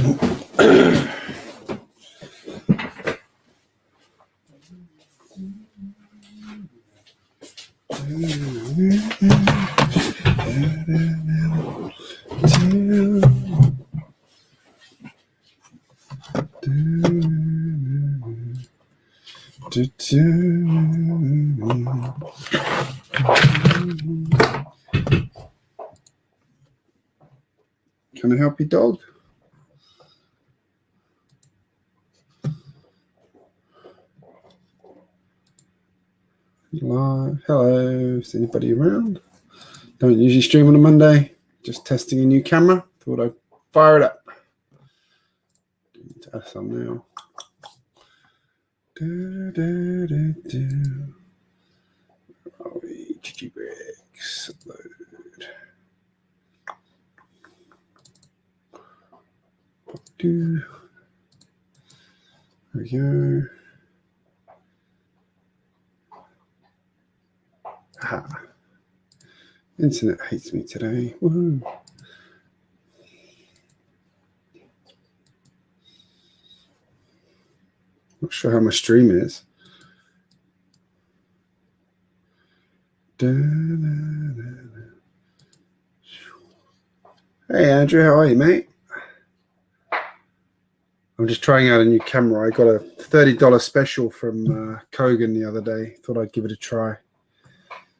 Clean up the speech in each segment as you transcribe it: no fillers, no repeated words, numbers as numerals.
Can I help you, dog? Hello, is anybody around? Don't usually stream on a Monday. Just testing a new camera. Thought I'd fire it up. Test on now. Where are we? GJBricks. Upload. There we go. Aha. Internet hates me today. Woohoo. Not sure how my stream is. Hey Andrew, how are you, mate? I'm just trying out a new camera. I got a $30 special from Kogan the other day. Thought I'd give it a try.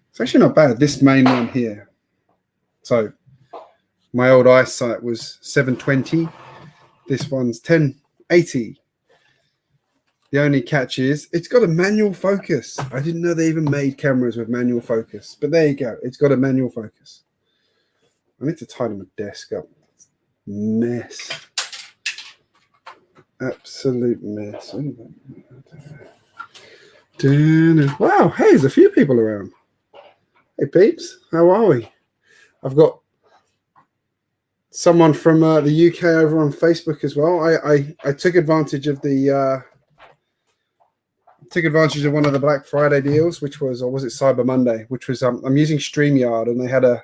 It's actually not bad. This main one here. So my old eyesight was 720. This one's 1080. The only catch is it's got a manual focus. I didn't know they even made cameras with manual focus. But there you go. It's got a manual focus. I need to tidy my desk up. Mess. Absolute mess. Wow, hey, there's a few people around. Hey peeps, how are we? I've got someone from the UK over on Facebook as well. I took advantage of the one of the Black Friday deals, which was, or was it Cyber Monday, which was I'm using StreamYard, and they had a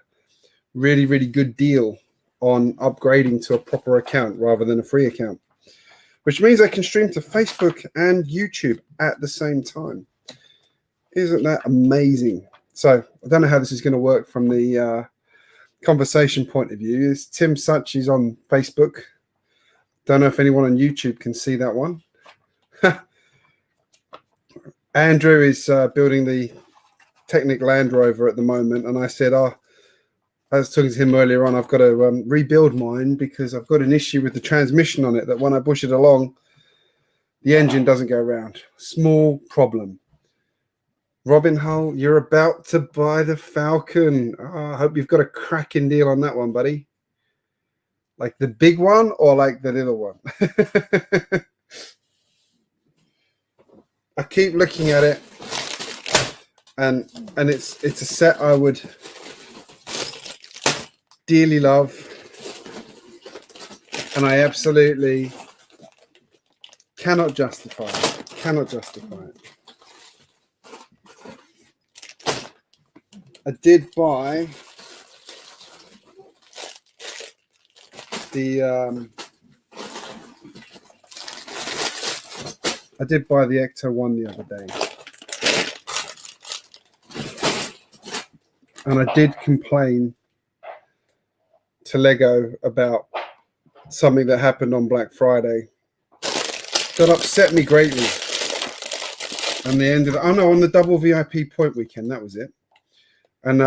really, really good deal on upgrading to a proper account rather than a free account, which means I can stream to Facebook and YouTube at the same time. Isn't that amazing? So I don't know how this is going to work from the conversation point of view. It's Tim Such is on Facebook. Don't know if anyone on YouTube can see that one. Andrew is building the Technic Land Rover at the moment, and I said, I was talking to him earlier on, I've got to rebuild mine because I've got an issue with the transmission on it, that when I push it along, the engine doesn't go around. Small problem. Robin Hull, you're about to buy the Falcon. Oh, I hope you've got a cracking deal on that one, buddy. Like the big one or like the little one? I keep looking at it, and it's a set I would dearly love, and I absolutely cannot justify it. I did buy the Ecto 1 the other day, and I did complain to Lego about something that happened on Black Friday that upset me greatly, and they ended on the double VIP point weekend, that was it. And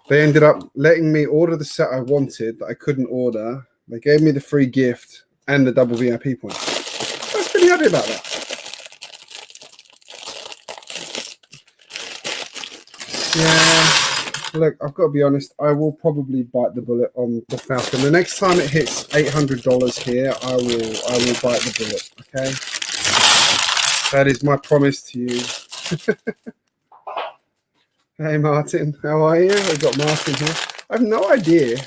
they ended up letting me order the set I wanted that I couldn't order. They gave me the free gift and the double VIP points. I was pretty happy about that. Yeah, look, I've got to be honest. I will probably bite the bullet on the Falcon. The next time it hits $800 here, I will bite the bullet. Okay, that is my promise to you. Hey Martin, how are you? I've got Martin here. I have no idea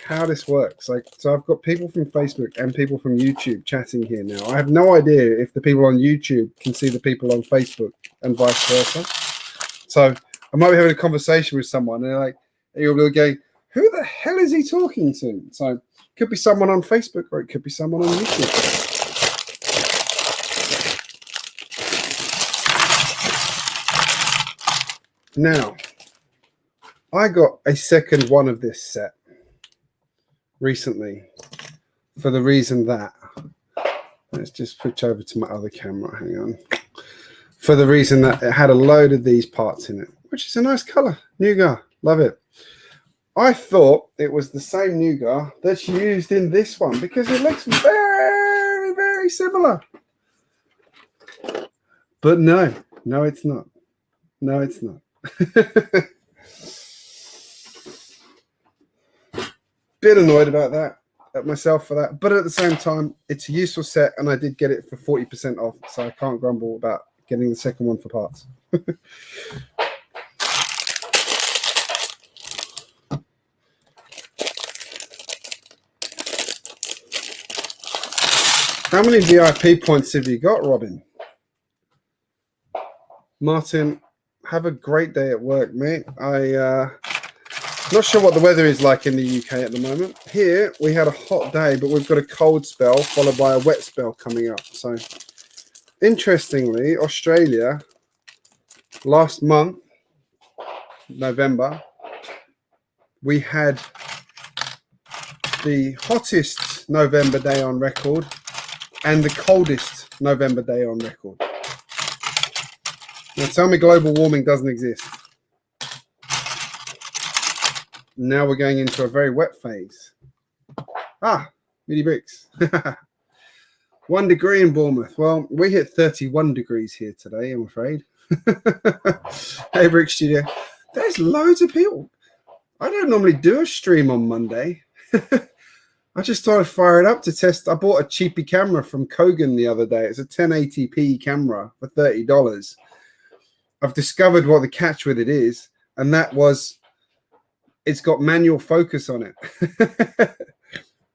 how this works. So I've got people from Facebook and people from YouTube chatting here now. I have no idea if the people on YouTube can see the people on Facebook and vice versa. So I might be having a conversation with someone and they're like, hey, you're going, who the hell is he talking to? So it could be someone on Facebook or it could be someone on YouTube. Now, I got a second one of this set recently for the reason that, let's just switch over to my other camera, hang on. For the reason that it had a load of these parts in it, which is a nice color, nougat, love it. I thought it was the same nougat that's used in this one because it looks very, very similar. But no, it's not. No, it's not. Bit annoyed about that, at myself for that, but at the same time it's a useful set and I did get it for 40% off, so I can't grumble about getting the second one for parts. How many VIP points have you got, Robin? Martin, have a great day at work, mate. Not sure what the weather is like in the UK at the moment. Here, we had a hot day, but we've got a cold spell followed by a wet spell coming up. So, interestingly, Australia, last month, November, we had the hottest November day on record and the coldest November day on record. Now, tell me global warming doesn't exist. Now we're going into a very wet phase. GJBricks. 1 degree in Bournemouth. Well, we hit 31 degrees here today, I'm afraid. Hey, Brick Studio. There's loads of people. I don't normally do a stream on Monday. I just thought I'd fire it up to test. I bought a cheapy camera from Kogan the other day. It's a 1080p camera for $30. I've discovered what the catch with it is, and that was it's got manual focus on it. That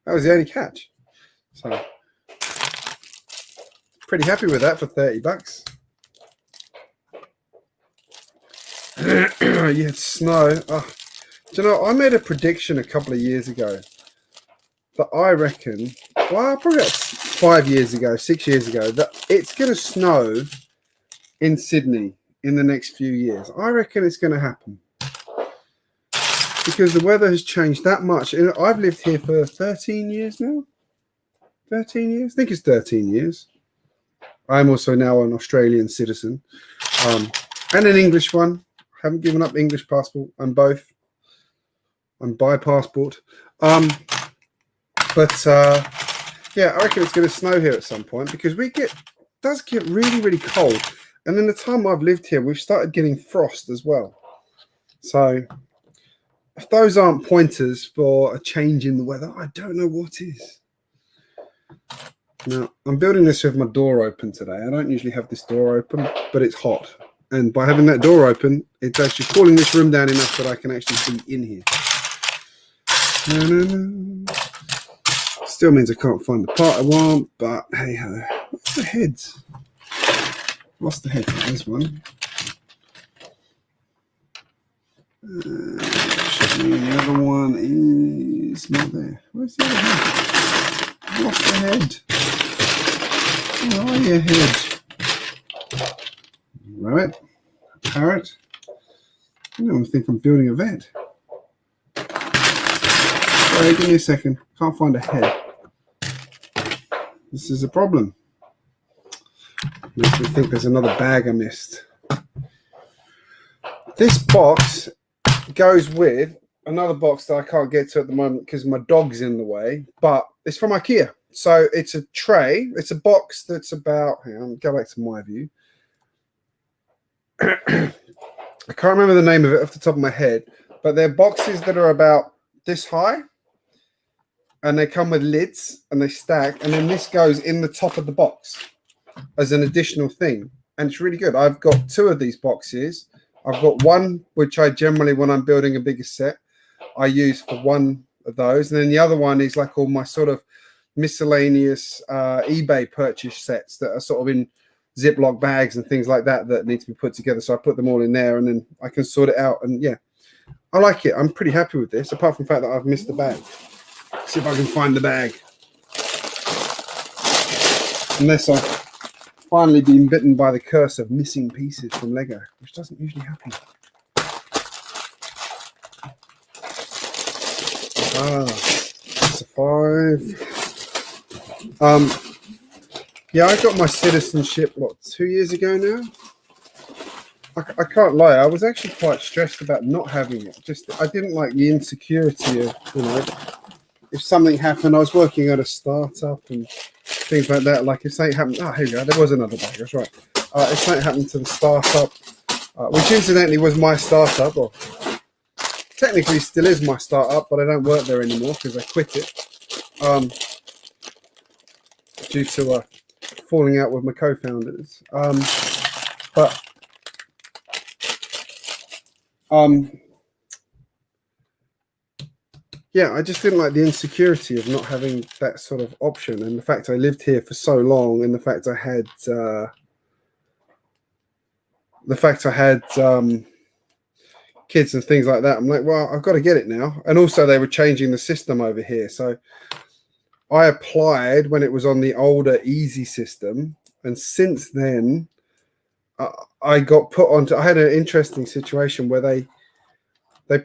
was the only catch. So pretty happy with that for $30. You had snow. Oh, do you know, I made a prediction a couple of years ago that I reckon, well, probably about 5 years ago, 6 years ago, that it's going to snow in Sydney in the next few years. I reckon it's going to happen because the weather has changed that much. And I've lived here for 13 years now. 13 years? I think it's 13 years. I'm also now an Australian citizen and an English one. I haven't given up English passport. I'm both. I'm bi passport. Yeah, I reckon it's going to snow here at some point because it does get really, really cold. And in the time I've lived here, we've started getting frost as well. So if those aren't pointers for a change in the weather, I don't know what is. Now, I'm building this with my door open today. I don't usually have this door open, but it's hot. And by having that door open, it's actually cooling this room down enough that I can actually be in here. Still means I can't find the part I want, but hey ho. What's the heads? Lost the head. There's one. The other one is not there. Where's the other head? I lost the head. Where are you, head? Right. Parrot. I don't think I'm building a vet. Sorry, give me a second. Can't find a head. This is a problem. Makes me think there's another bag I missed. This box goes with another box that I can't get to at the moment because my dog's in the way, but it's from IKEA. So it's a tray. It's a box that's about, hang on, go back to my view. I can't remember the name of it off the top of my head, but they're boxes that are about this high and they come with lids and they stack, and then this goes in the top of the box as an additional thing. And it's really good. I've got 2 of these boxes. I've got one which I generally, when I'm building a bigger set, I use for one of those, and then the other one is like all my sort of miscellaneous eBay purchase sets that are sort of in Ziploc bags and things like that that need to be put together. So I put them all in there and then I can sort it out. And yeah, I like it. I'm pretty happy with this, apart from the fact that I've missed the bag. See if I can find the bag. Unless I've finally been bitten by the curse of missing pieces from Lego, which doesn't usually happen. That's a 5. Yeah, I got my citizenship, what, 2 years ago now? I can't lie, I was actually quite stressed about not having it. I didn't like the insecurity of, if something happened. I was working at a startup and things like that. Like if something happened, here we go, there was another bag, that's right. If something happened to the startup, which incidentally was my startup, or technically still is my startup, but I don't work there anymore because I quit it due to falling out with my co-founders. Yeah, I just didn't like the insecurity of not having that sort of option, and the fact I lived here for so long, and the fact I had kids and things like that. I'm like, well, I've got to get it now. And also they were changing the system over here, so I applied when it was on the older easy system, and since then I got put onto. I had an interesting situation where they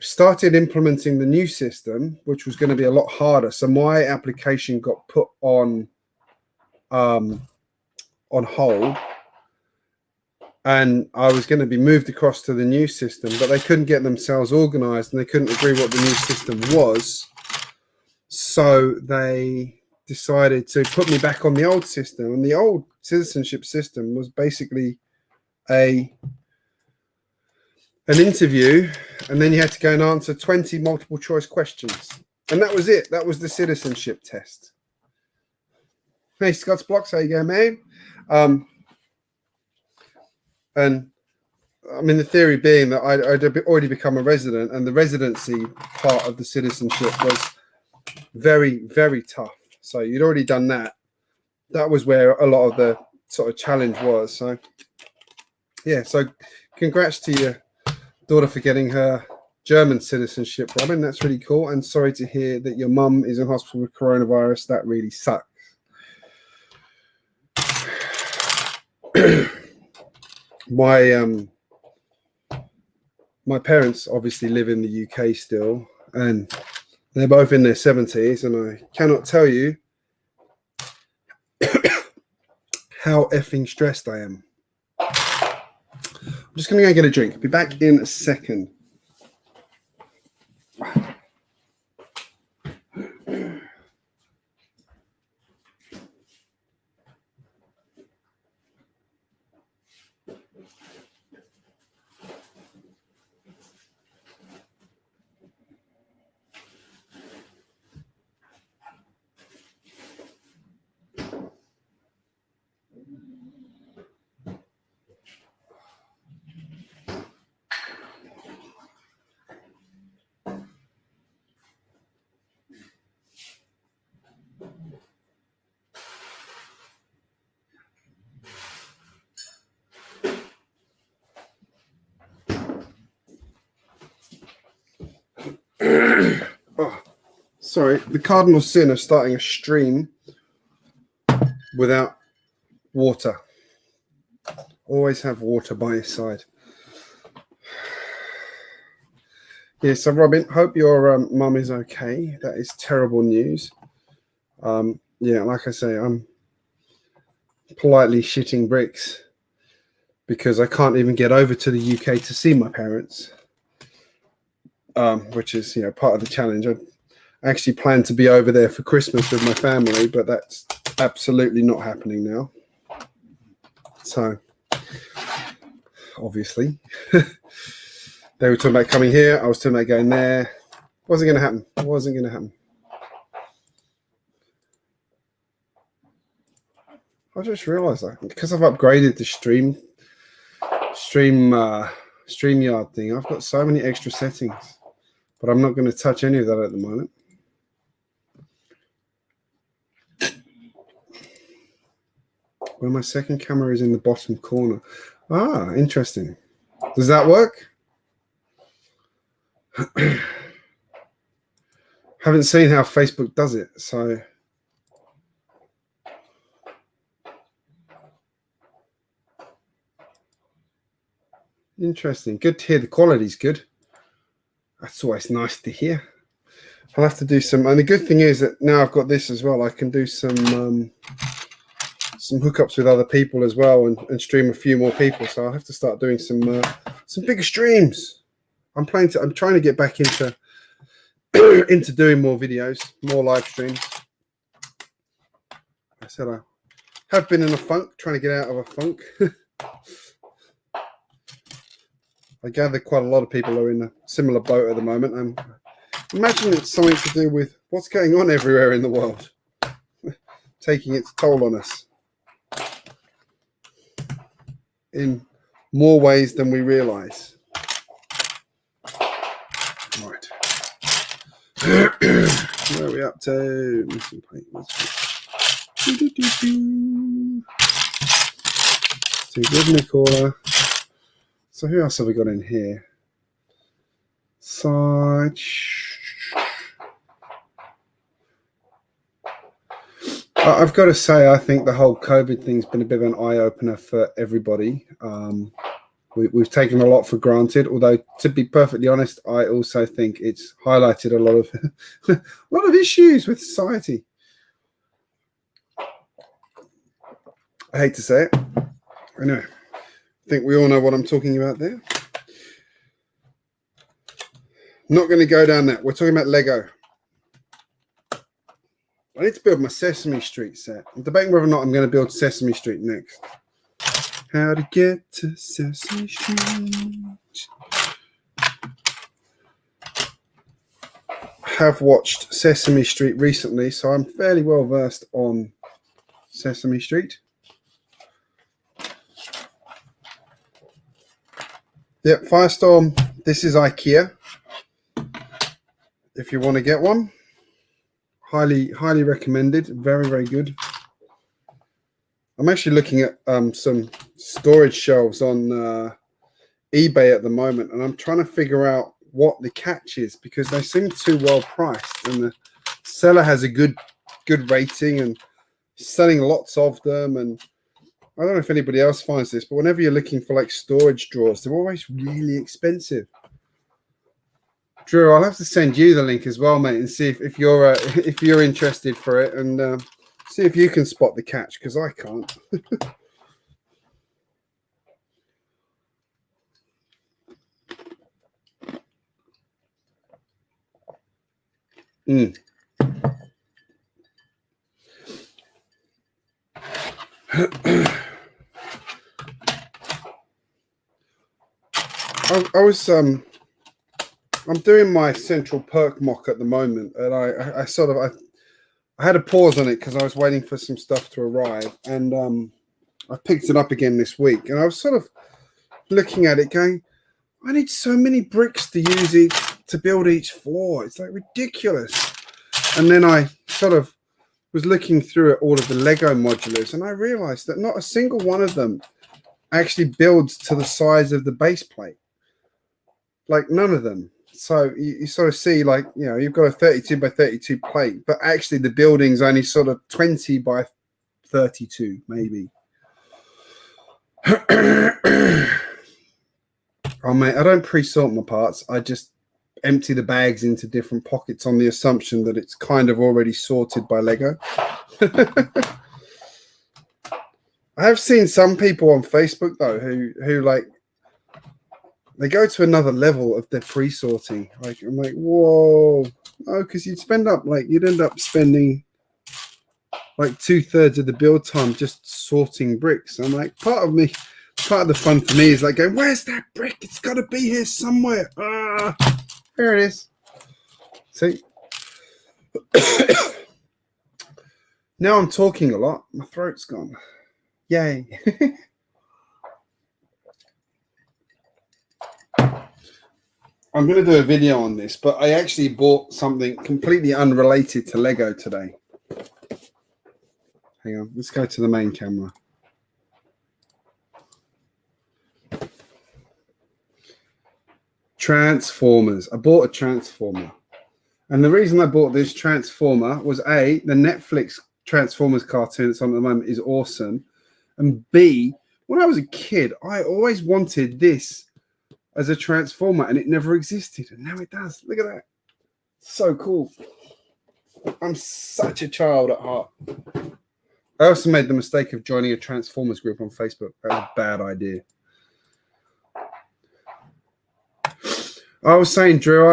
started implementing the new system, which was going to be a lot harder. So my application got put on hold, and I was going to be moved across to the new system, but they couldn't get themselves organized and they couldn't agree what the new system was. So they decided to put me back on the old system, and the old citizenship system was basically an interview, and then you had to go and answer 20 multiple choice questions, and that was it. That was the citizenship test. Hey, Scott's Blocks, how you going, man? And I mean, the theory being that I'd already become a resident, and the residency part of the citizenship was very, very tough. So you'd already done that. That was where a lot of the sort of challenge was. So yeah, so congrats to your daughter for getting her German citizenship, Robin. That's really cool. And sorry to hear that your mum is in hospital with coronavirus. That really sucks. My parents obviously live in the UK still, and they're both in their 70s, and I cannot tell you how effing stressed I am. I'm just going to go and get a drink. I'll be back in a second. Oh, sorry, the cardinal sin of starting a stream without water. Always have water by your side. Yeah, so Robin, hope your mum is okay. That is terrible news. Yeah, like I say, I'm politely shitting bricks because I can't even get over to the UK to see my parents, which is, part of the challenge. I actually plan to be over there for Christmas with my family, but that's absolutely not happening now. So, obviously, they were talking about coming here. I was talking about going there. Wasn't going to happen. Wasn't going to happen. I just realised that because I've upgraded the StreamYard thing, I've got so many extra settings, but I'm not going to touch any of that at the moment. Well, my second camera is in the bottom corner. Ah, interesting. Does that work? Haven't seen how Facebook does it, so interesting. Good to hear the quality's good. That's always nice to hear. I'll have to do some, and the good thing is that now I've got this as well, I can do some hookups with other people as well, and stream a few more people. So I'll have to start doing some bigger streams. I'm trying to get back into into doing more videos, more live streams. I said I have been in a funk, trying to get out of a funk. I gather quite a lot of people are in a similar boat at the moment. And imagine it's something to do with what's going on everywhere in the world, taking its toll on us in more ways than we realize. Right. Where are we up to? Missing papers. Too good, Nicola. So who else have we got in here? Side. I've got to say, I think the whole COVID thing's been a bit of an eye-opener for everybody. We've taken a lot for granted, although to be perfectly honest, I also think it's highlighted a lot of issues with society. I hate to say it. Anyway, I think we all know what I'm talking about there. Not going to go down that. We're talking about Lego. I need to build my Sesame Street set. I'm debating whether or not I'm going to build Sesame Street next. How to get to Sesame Street. I have watched Sesame Street recently, so I'm fairly well versed on Sesame Street. Yep, Firestorm. This is IKEA. If you want to get one, highly recommended. Very, very good. I'm actually looking at some storage shelves on eBay at the moment, and I'm trying to figure out what the catch is because they seem too well priced, and the seller has a good rating and selling lots of them. And I don't know if anybody else finds this, but whenever you're looking for like storage drawers, they're always really expensive. Drew, I'll have to send you the link as well, mate, and see if you're interested for it, and see if you can spot the catch, because I can't. I'm doing my Central Perk mock at the moment, and I had a pause on it because I was waiting for some stuff to arrive, and I picked it up again this week, and I was sort of looking at it going, I need so many bricks to use to build each floor. It's like ridiculous. And then I sort of was looking through at all of the Lego modulars, and I realized that not a single one of them actually builds to the size of the base plate. Like none of them. So you sort of see, like, you know, you've got a 32 by 32 plate, but actually the building's only sort of 20 by 32, maybe. Oh, mate, I don't pre-sort my parts. I just empty the bags into different pockets on the assumption that it's kind of already sorted by Lego. I have seen some people on Facebook, though, who like, they go to another level of their pre-sorting. Like, I'm like, whoa. Oh, because you'd end up spending like 2/3 of the build time just sorting bricks. I'm like, part of the fun for me is like going, where's that brick? It's got to be here somewhere. There it is. See? Now I'm talking a lot. My throat's gone. Yay. I'm going to do a video on this, but I actually bought something completely unrelated to Lego today. Hang on, let's go to the main camera. Transformers. I bought a transformer. And the reason I bought this transformer was A, the Netflix Transformers cartoon that's on at the moment is awesome. And B, when I was a kid, I always wanted this as a transformer and it never existed. And now it does. Look at that. So cool. I'm such a child at heart. I also made the mistake of joining a Transformers group on Facebook. That was a bad idea. I was saying, Drew,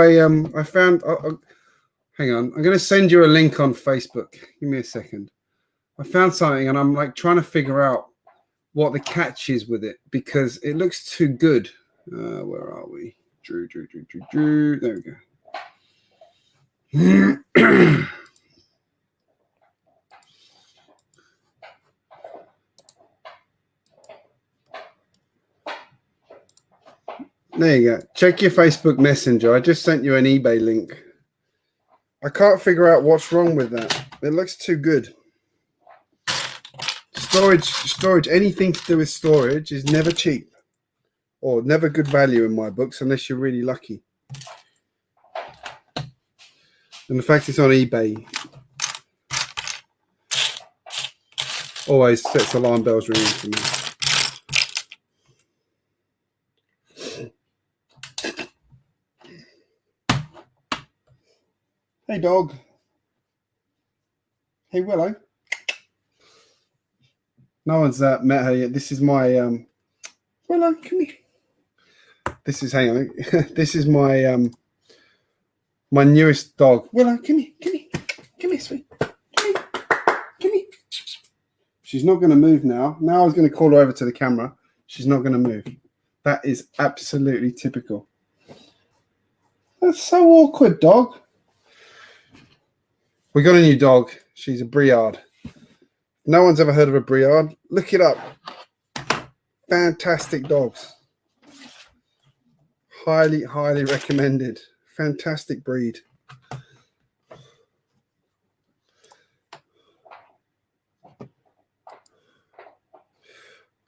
I found... hang on. I'm going to send you a link on Facebook. Give me a second. I found something and I'm like trying to figure out what the catch is with it because it looks too good. Where are we? Drew. There we go. There you go. Check your Facebook Messenger. I just sent you an eBay link. I can't figure out what's wrong with that. It looks too good. Storage, anything to do with storage is never cheap or never good value in my books unless you're really lucky. And the fact it's on eBay always sets alarm bells ringing for me. Hey, dog. Hey, Willow. No one's met her yet. This is my Willow. Come here. This is hang on. This is my my newest dog. Willow, come here, sweet. Come here. She's not going to move now. Now I was going to call her over to the camera. She's not going to move. That is absolutely typical. That's so awkward, dog. We got a new dog. She's a Briard. No one's ever heard of a Briard. Look it up. Fantastic dogs. Highly, highly recommended. Fantastic breed.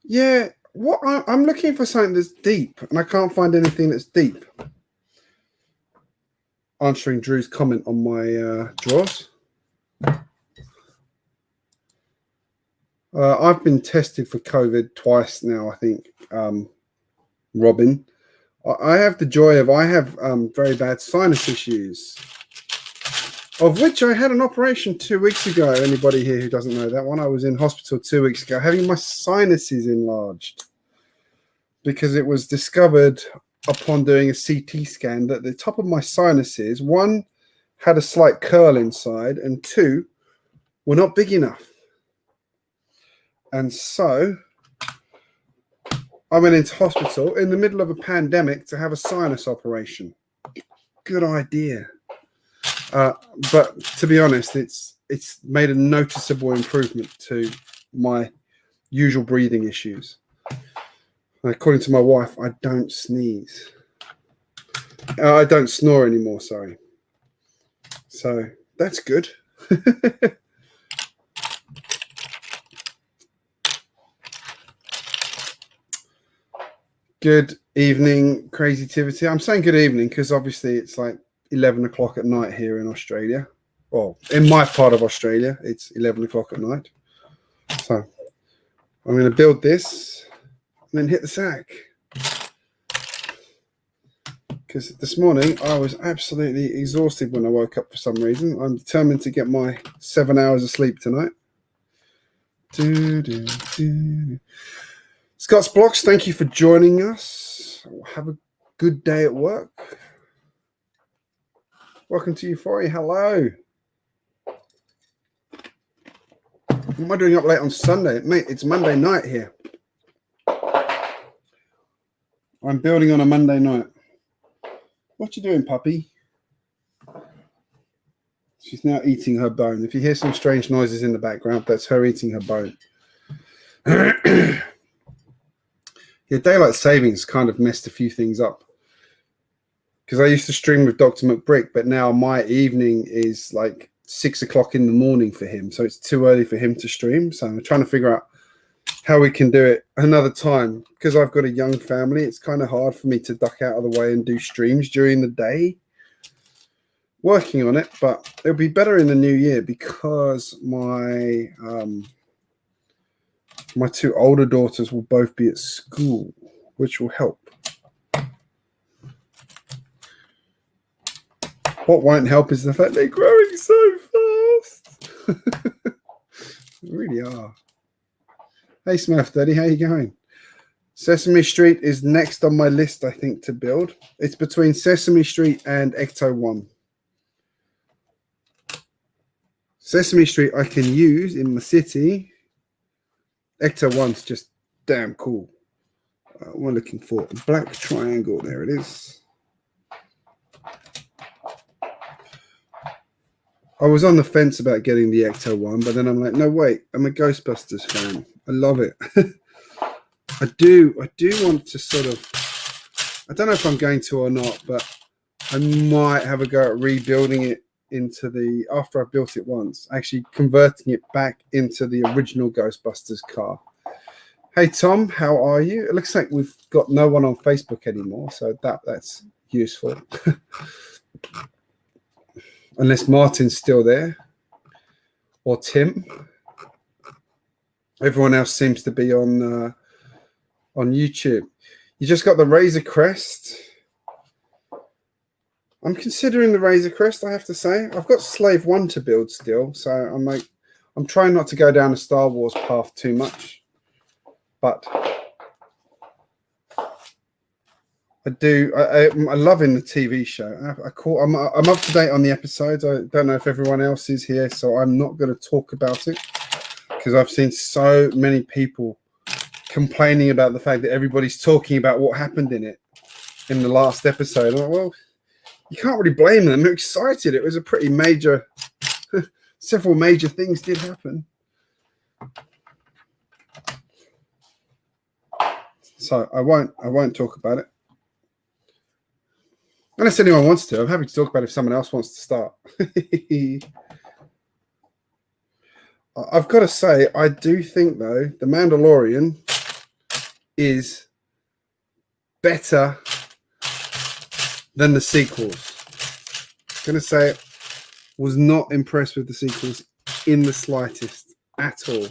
Yeah, what I'm looking for something that's deep, and I can't find anything that's deep. Answering Drew's comment on my drawers. I've been tested for COVID twice now, I think, Robin. I have the joy of, I have very bad sinus issues, of which I had an operation 2 weeks ago. Anybody here who doesn't know that one, I was in hospital 2 weeks ago having my sinuses enlarged because it was discovered upon doing a CT scan that the top of my sinuses, one, had a slight curl inside, and two, were not big enough. And so I went into hospital in the middle of a pandemic to have a sinus operation. Good idea. But to be honest, it's made a noticeable improvement to my usual breathing issues. And according to my wife, I don't sneeze. I don't snore anymore, sorry. So that's good. Good evening, Crazytivity. I'm saying good evening because obviously it's like 11 o'clock at night here in Australia. Well, in my part of Australia, it's 11 o'clock at night. So I'm going to build this and then hit the sack. Because this morning I was absolutely exhausted when I woke up for some reason. I'm determined to get my 7 hours of sleep tonight. Scott's Blocks, thank you for joining us. Have a good day at work. Welcome to Euphoria. Hello. What am I doing up late on Sunday? Mate, it's Monday night here. I'm building on a Monday night. What you doing, puppy? She's now eating her bone. If you hear some strange noises in the background, that's her eating her bone. Yeah, daylight savings kind of messed a few things up. Because I used to stream with Dr. McBrick, but now my evening is like 6 o'clock in the morning for him. So it's too early for him to stream. So I'm trying to figure out how we can do it another time. Because I've got a young family, it's kind of hard for me to duck out of the way and do streams during the day. Working on it, but it'll be better in the new year because my my two older daughters will both be at school, which will help. What won't help is the fact they're growing so fast. They really are. Hey Smurf Daddy, how you going? Sesame Street is next on my list, I think, to build. It's between Sesame Street and Ecto 1. Sesame Street I can use in my city. Ecto 1's just damn cool. We're looking for a black triangle. There it is. I was on the fence about getting the Ecto 1, but then I'm like, no, wait, I'm a Ghostbusters fan. I love it. I do want to sort of, I don't know if I'm going to or not, but I might have a go at rebuilding it into the, after I've built it once, actually converting it back into the original Ghostbusters car. Hey Tom, how are you? It looks like we've got no one on Facebook anymore, so that's useful. Unless Martin's still there, or Tim. Everyone else seems to be on YouTube. You just got the Razor Crest. I'm considering the Razor Crest, I have to say. I've got Slave 1 to build still, so I'm trying not to go down a Star Wars path too much. But I'm loving the TV show. I'm up to date on the episodes. I don't know if everyone else is here, so I'm not going to talk about it because I've seen so many people complaining about the fact that everybody's talking about what happened in it in the last episode. I'm like, well, you can't really blame them. They're excited. It was a pretty major, several major things did happen. So I won't talk about it. Unless anyone wants to. I'm happy to talk about it if someone else wants to start. I've got to say, I do think, though, The Mandalorian is better than the sequels. I'm going to say was not impressed with the sequels in the slightest at all.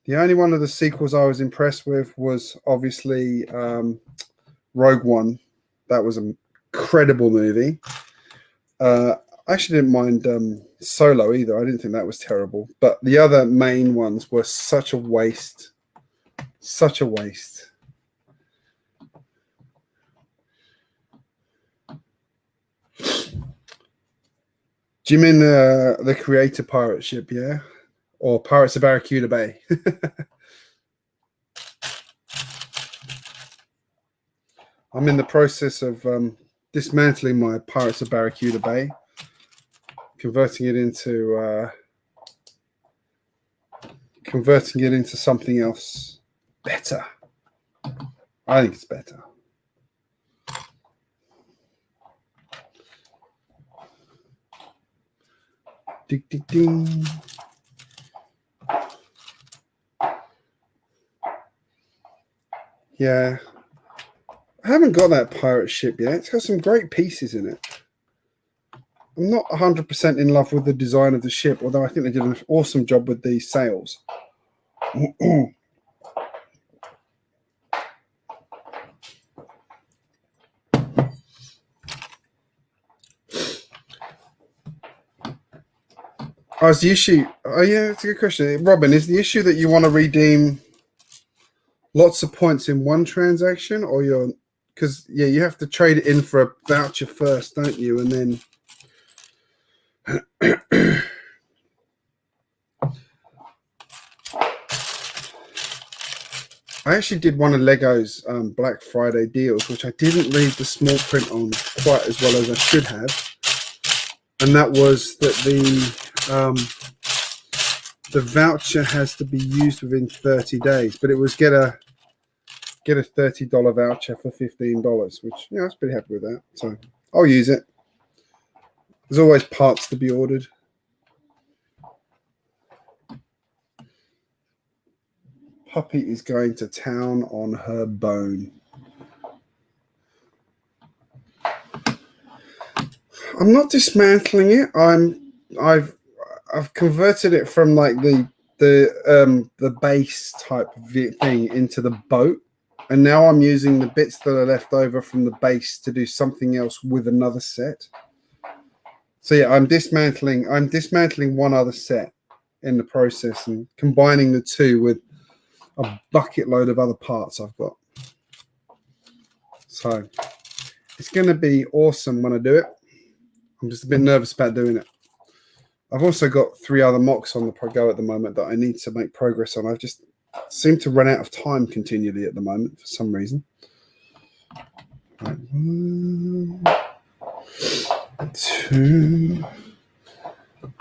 The only one of the sequels I was impressed with was obviously Rogue One. That was an incredible movie. I actually didn't mind Solo either. I didn't think that was terrible. But the other main ones were such a waste. Such a waste. Do you mean the creator pirate ship, yeah? Or Pirates of Barracuda Bay? I'm in the process of dismantling my Pirates of Barracuda Bay, converting it into something else better. I think it's better. Ding, ding, ding. Yeah. I haven't got that pirate ship yet. It's got some great pieces in it. I'm not 100% in love with the design of the ship, although I think they did an awesome job with the sails. Oh, is the issue? Oh, yeah, that's a good question. Robin, is the issue that you want to redeem lots of points in one transaction, or you're because yeah, you have to trade it in for a voucher first, don't you? And then I actually did one of Lego's Black Friday deals, which I didn't read the small print on quite as well as I should have, and that was that the voucher has to be used within 30 days, but it was get a $30 voucher for $15, which yeah, I was pretty happy with that. So I'll use it. There's always parts to be ordered. puppy is going to town on her bone. I'm not dismantling it. I've converted it from like the base type thing into the boat, and now I'm using the bits that are left over from the base to do something else with another set. So yeah, I'm dismantling one other set in the process and combining the two with a bucket load of other parts I've got. So it's going to be awesome when I do it. I'm just a bit nervous about doing it. I've also got 3 other mocks on the go at the moment that I need to make progress on. I just seem to run out of time continually at the moment for some reason. Right. 1, 2,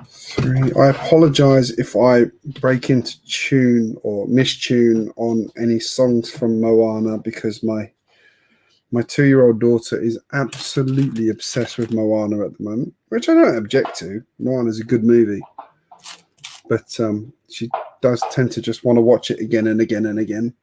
3. I apologize if I break into tune or mistune on any songs from Moana, because my 2-year-old daughter is absolutely obsessed with Moana at the moment, which I don't object to. Moana's a good movie, but she does tend to just want to watch it again and again and again.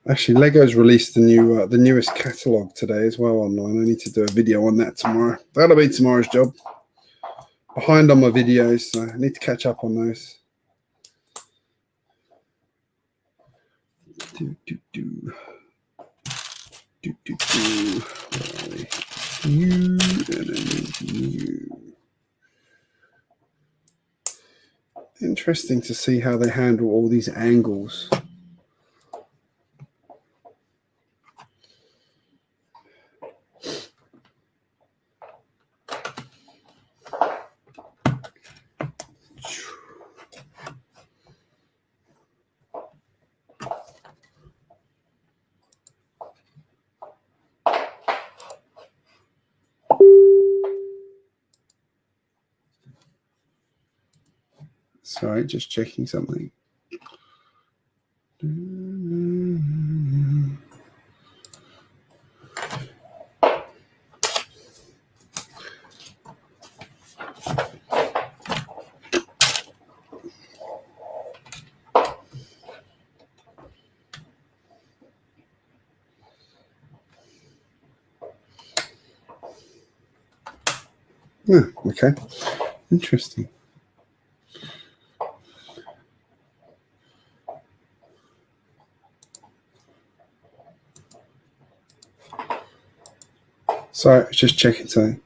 Actually, Lego's released the newest catalog today as well online. I need to do a video on that tomorrow. That'll be tomorrow's job. Behind on my videos, so I need to catch up on those. Interesting to see how they handle all these angles. Sorry, just checking something. Oh, okay, interesting. Sorry, just checking something.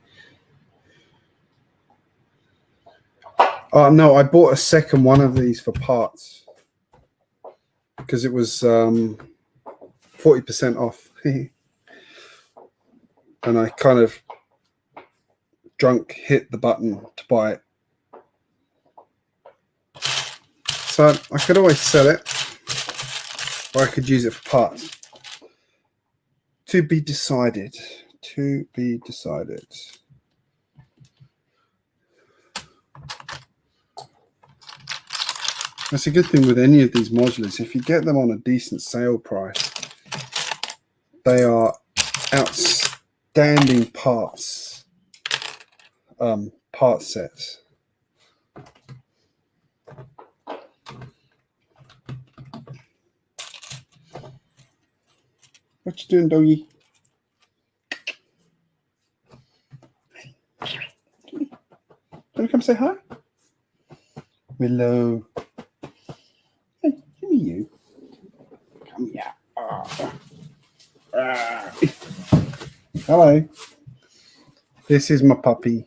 Oh no, I bought a second one of these for parts because it was 40% off, and I kind of drunk hit the button to buy it. So I could always sell it, or I could use it for parts. To be decided. To be decided. That's a good thing with any of these modulars. If you get them on a decent sale price, they are outstanding parts, part sets. What you doing, doggy? Want to come say hi? Willow. Hey, give me you. Come here. Hello. This is my puppy.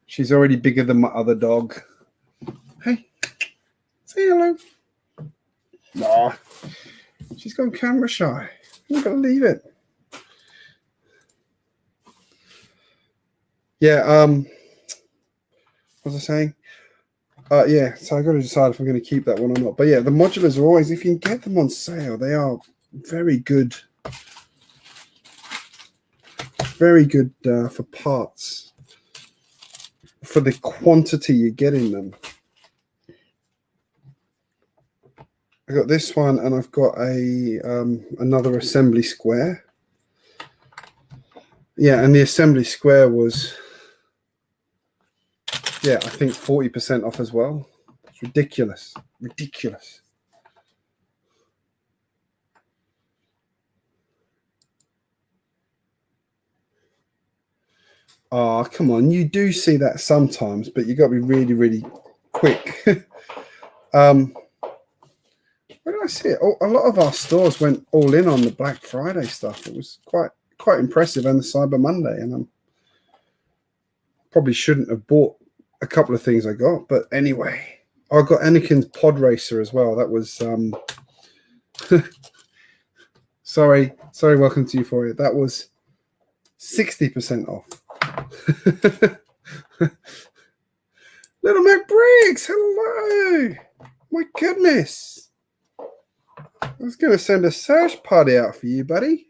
She's already bigger than my other dog. Hey, say hello. Nah, she's gone camera shy. I'm gonna leave it. Yeah. What was I saying? Yeah, so I got to decide if I'm going to keep that one or not. But yeah, the modulars are always, if you can get them on sale, they are very good. Very good for parts, for the quantity you get in them. I got this one, and I've got a another assembly square. Yeah, and the assembly square was, yeah, I think 40% off as well. It's ridiculous, ridiculous. Oh, come on. You do see that sometimes, but you got to be really, really quick. Where did I see it? Oh, a lot of our stores went all in on the Black Friday stuff. It was quite impressive, and the Cyber Monday. And I probably shouldn't have bought a couple of things I got. But anyway, I got Anakin's Pod Racer as well. That was... sorry, welcome to Euphoria. That was 60% off. Little Mac Briggs, hello. My goodness. I was going to send a search party out for you, buddy.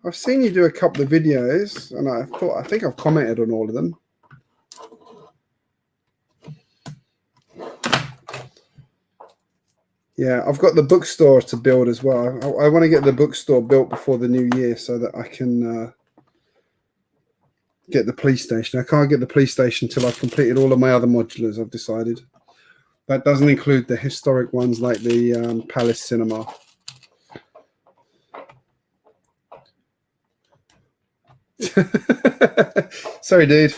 I've seen you do a couple of videos, and I think I've commented on all of them. Yeah, I've got the bookstore to build as well. I want to get the bookstore built before the new year so that I can get the police station. I can't get the police station until I've completed all of my other modulars, I've decided. That doesn't include the historic ones like the Palace Cinema. Sorry, dude.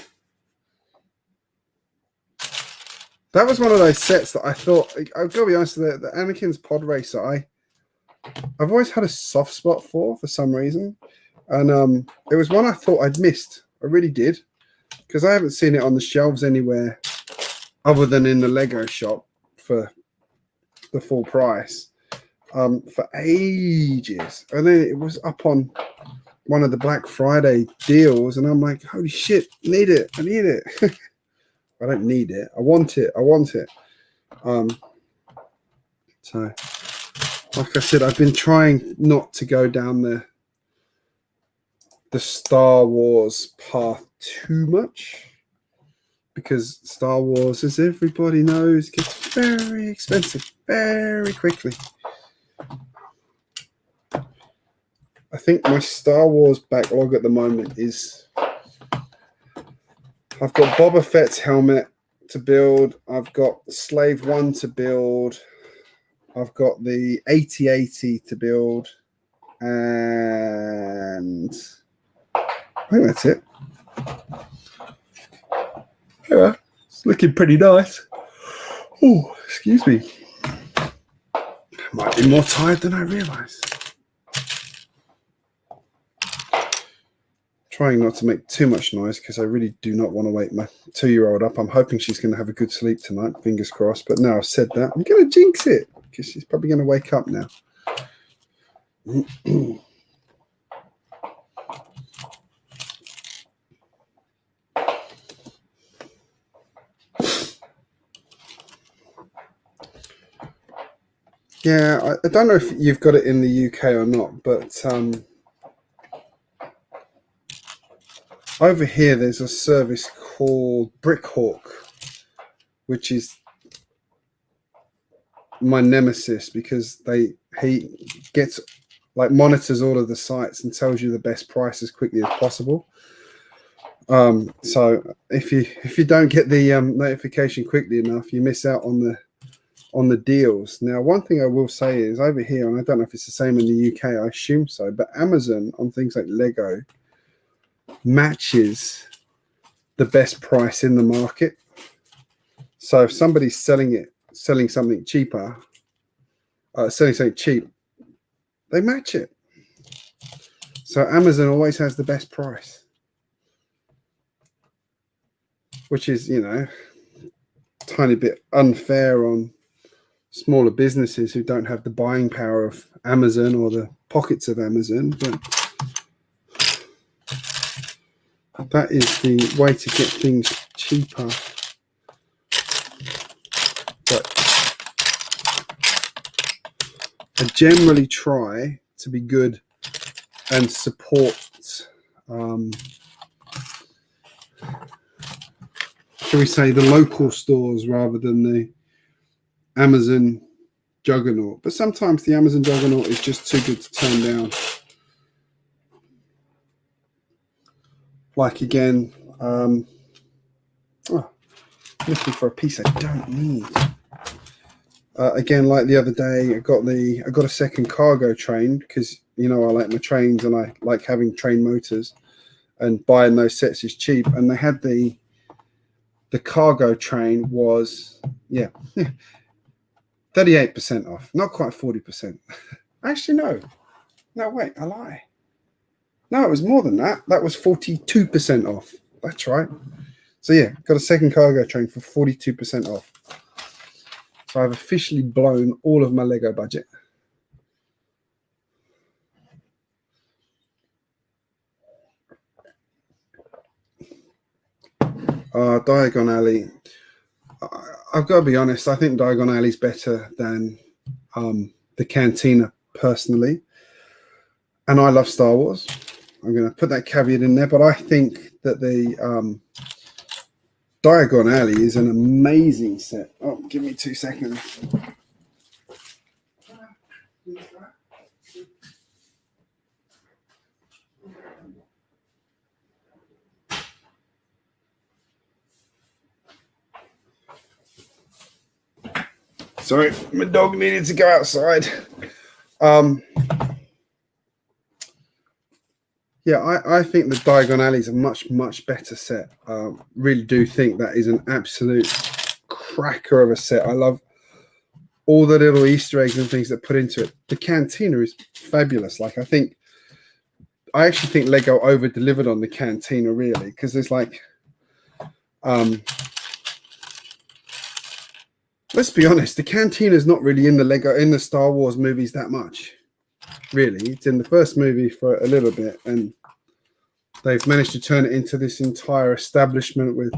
That was one of those sets that I thought, I've got to be honest, the Anakin's Pod Racer, I've always had a soft spot for some reason. And it was one I thought I'd missed. I really did. Because I haven't seen it on the shelves anywhere other than in the Lego shop for the full price for ages. And then it was up on one of the Black Friday deals. And I'm like, holy shit, need it. I need it. I don't need it. I want it. So, like I said, I've been trying not to go down the Star Wars path too much, because Star Wars, as everybody knows, gets very expensive very quickly. I think my Star Wars backlog at the moment is, I've got Boba Fett's helmet to build. I've got Slave 1 to build. I've got the 8080 to build. And I think that's it. Yeah, it's looking pretty nice. Oh, excuse me. Might be more tired than I realised. Trying not to make too much noise because I really do not want to wake my 2-year-old up. I'm hoping she's going to have a good sleep tonight, fingers crossed. But now I've said that, I'm going to jinx it because she's probably going to wake up now. Yeah, I don't know if you've got it in the UK or not, but over here there's a service called Brickhawk, which is my nemesis because he gets monitors all of the sites and tells you the best price as quickly as possible. So if you don't get the notification quickly enough, you miss out on the deals. Now, one thing I will say is over here, and I don't know if it's the same in the UK, I assume so, but Amazon on things like Lego matches the best price in the market. So if somebody's selling something cheap, they match it. So Amazon always has the best price, which is, tiny bit unfair on smaller businesses who don't have the buying power of Amazon or the pockets of Amazon. But that is the way to get things cheaper. But I generally try to be good and support shall we say the local stores rather than Amazon juggernaut, but sometimes the Amazon juggernaut is just too good to turn down. Like again, looking for a piece I don't need. Again, like the other day, I got a second cargo train because I like my trains and I like having train motors, and buying those sets is cheap. And they had the cargo train was 38% off, not quite 40%. Actually, no, wait, I lie. No, it was more than that. That was 42% off. That's right. So yeah, got a second cargo train for 42% off. So I've officially blown all of my Lego budget. Diagon Alley. I've got to be honest, I think Diagon Alley is better than the Cantina personally. And I love Star Wars. I'm going to put that caveat in there, but I think that the Diagon Alley is an amazing set. Oh, give me 2 seconds. Sorry, my dog needed to go outside. Yeah, I think the Diagon Alley is a much, much better set. Really do think that is an absolute cracker of a set. I love all the little Easter eggs and things that put into it. The Cantina is fabulous. Like, I actually think Lego over-delivered on the Cantina, really, because there's like, let's be honest, the Cantina is not really in the Star Wars movies that much. Really, it's in the first movie for a little bit, and they've managed to turn it into this entire establishment with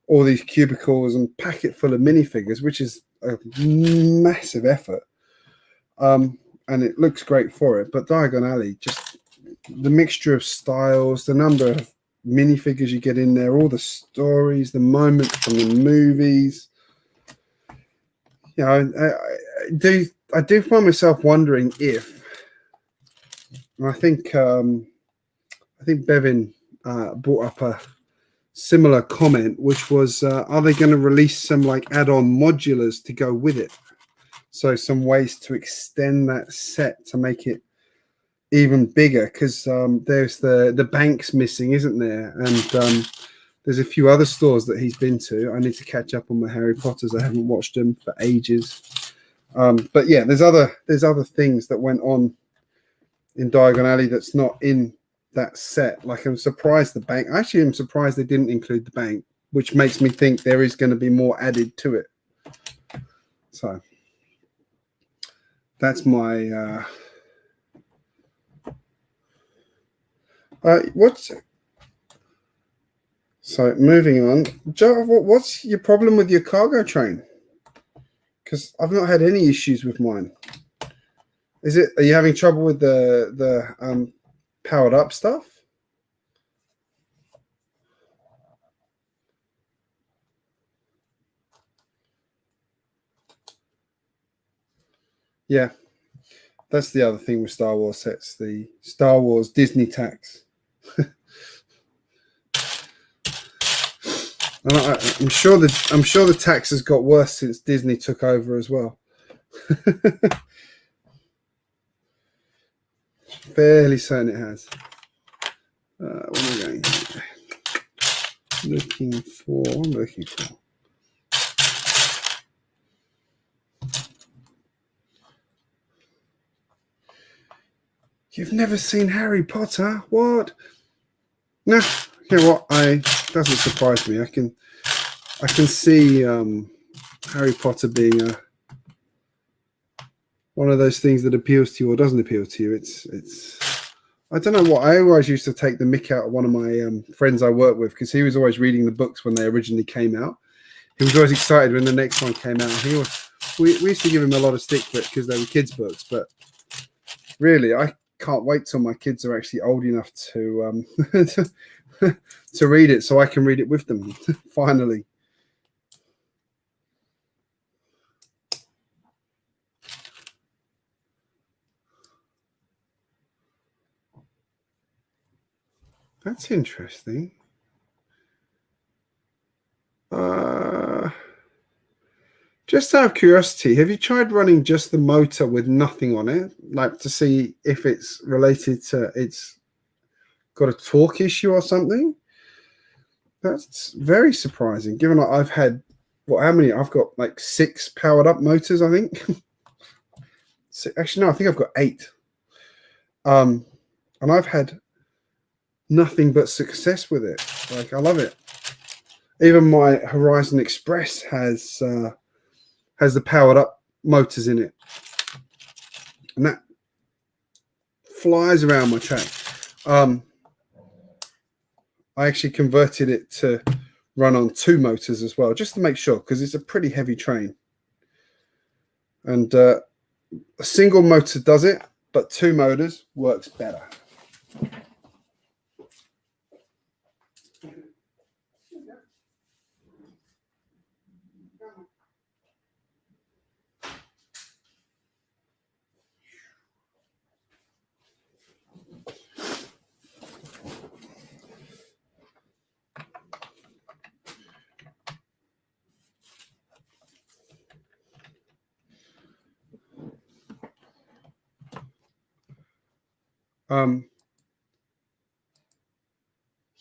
all these cubicles and packet full of minifigures, which is a massive effort. And it looks great for it. But Diagon Alley, just the mixture of styles, the number of minifigures you get in there, all the stories, the moments from the movies. I do find myself wondering if. I think Bevan brought up a similar comment, which was, are they going to release some like add-on modulars to go with it? So some ways to extend that set to make it even bigger, because there's the bank's missing, isn't there? And there's a few other stores that he's been to. I need to catch up on my Harry Potters. I haven't watched them for ages. But yeah, there's other things that went on in Diagon Alley that's not in that set. Like, I'm surprised I'm surprised they didn't include the bank, which makes me think there is going to be more added to it. So that's my so moving on. Joe, what's your problem with your cargo train? Because I've not had any issues with mine. Are you having trouble with the powered up stuff? Yeah, that's the other thing with Star Wars sets, the Star Wars Disney tax. I'm sure the tax has got worse since Disney took over as well. Fairly certain it has. What am I going here? Looking for. You've never seen Harry Potter? What? No. You know what? Doesn't surprise me. I can see Harry Potter being one of those things that appeals to you or doesn't appeal to you. It's I don't know what. I always used to take the mick out of one of my friends I work with, because he was always reading the books when they originally came out. He was always excited when the next one came out. We used to give him a lot of stick for it because they were kids' books, but really, I can't wait till my kids are actually old enough to to read it, so I can read it with them. Finally. That's interesting. Just out of curiosity, have you tried running just the motor with nothing on it, like to see if it's related to it's got a torque issue or something? That's very surprising, given that I've had, well, how many? I've got like 6 powered up motors, I think. Actually, no, I think I've got 8. And I've had nothing but success with it. Like, I love it. Even my Horizon Express has the powered up motors in it, and that flies around my track. I actually converted it to run on 2 motors as well, just to make sure, because it's a pretty heavy train. And a single motor does it, but 2 motors works better.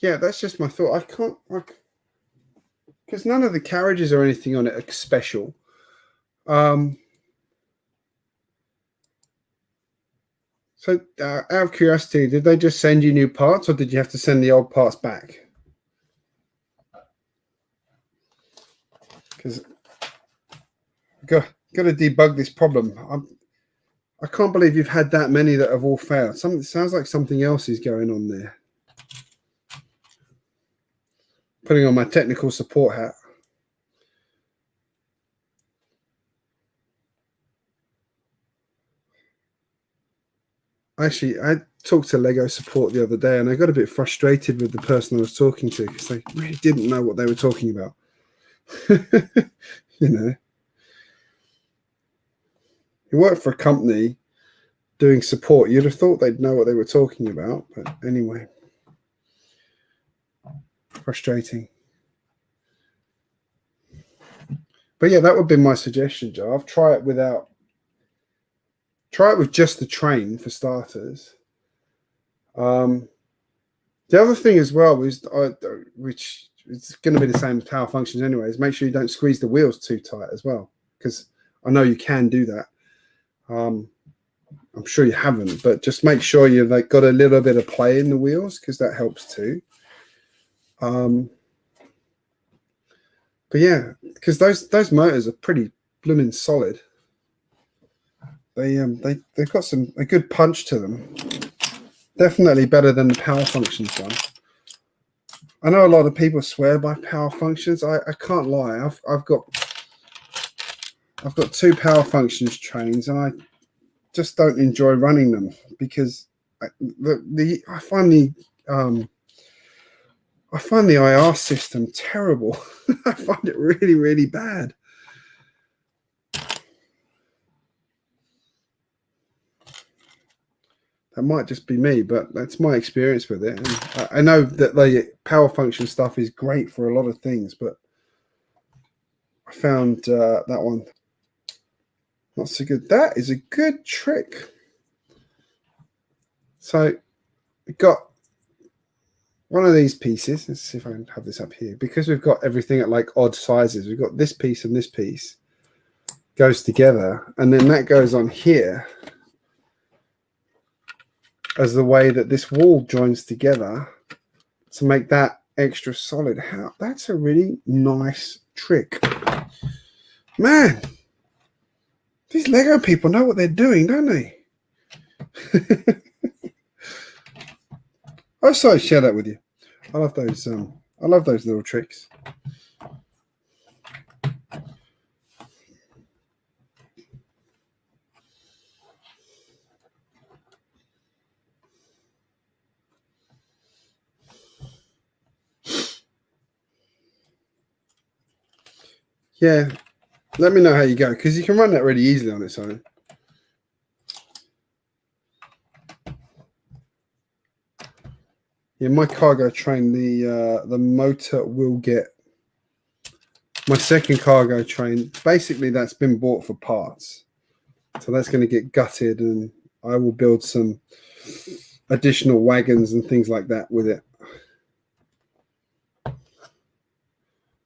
Yeah, that's just my thought. I can't, because none of the carriages or anything on it are special. So out of curiosity, did they just send you new parts, or did you have to send the old parts back? Because got to debug this problem. I can't believe you've had that many that have all failed. Something sounds like something else is going on there. Putting on my technical support hat. Actually, I talked to Lego support the other day, and I got a bit frustrated with the person I was talking to, because they really didn't know what they were talking about. You know, you work for a company doing support. You'd have thought they'd know what they were talking about, but anyway, frustrating. But yeah, that would be my suggestion, Joe. I'll try it with just the train for starters. The other thing as well is, which it's going to be the same as power functions anyway, is make sure you don't squeeze the wheels too tight as well, because I know you can do that. I'm sure you haven't, but just make sure you've like got a little bit of play in the wheels, because that helps too. But yeah, because those motors are pretty blooming solid. They've got a good punch to them. Definitely better than the power functions one. I know a lot of people swear by power functions. I can't lie. I've got 2 power functions trains, and I just don't enjoy running them, because I find the IR system terrible. I find it really, really bad. That might just be me, but that's my experience with it. And I know that the power function stuff is great for a lot of things, but I found that one not so good. That is a good trick. So we've got one of these pieces. Let's see if I can have this up here. Because we've got everything at like odd sizes, we've got this piece and this piece goes together, and then that goes on here as the way that this wall joins together to make that extra solid. That's a really nice trick. Man, these Lego people know what they're doing, don't they? I just thought I'd share that with you. I love those. I love those little tricks. Yeah, let me know how you go, because you can run that really easily on its own. Yeah, my cargo train, the motor will get my second cargo train. Basically, that's been bought for parts, so that's going to get gutted, and I will build some additional wagons and things like that with it.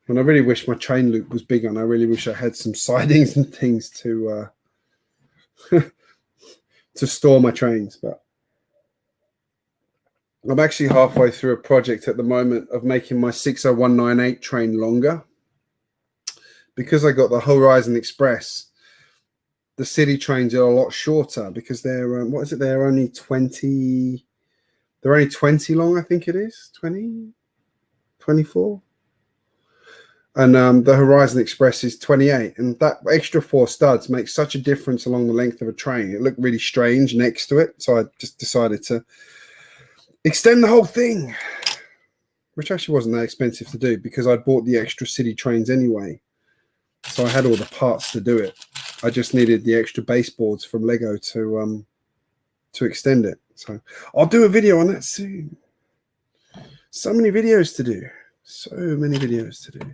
And I really wish my train loop was bigger, and I really wish I had some sidings and things to to store my trains. But I'm actually halfway through a project at the moment of making my 60198 train longer. Because I got the Horizon Express, the city trains are a lot shorter because they're what is it? They're only 20. They're only 20 long, I think it is 20, 24. And the Horizon Express is 28, and that extra 4 studs makes such a difference along the length of a train. It looked really strange next to it, so I just decided to extend the whole thing, which actually wasn't that expensive to do because I'd bought the extra city trains anyway. So I had all the parts to do it. I just needed the extra baseboards from Lego to extend it. So I'll do a video on that soon. So many videos to do. So many videos to do.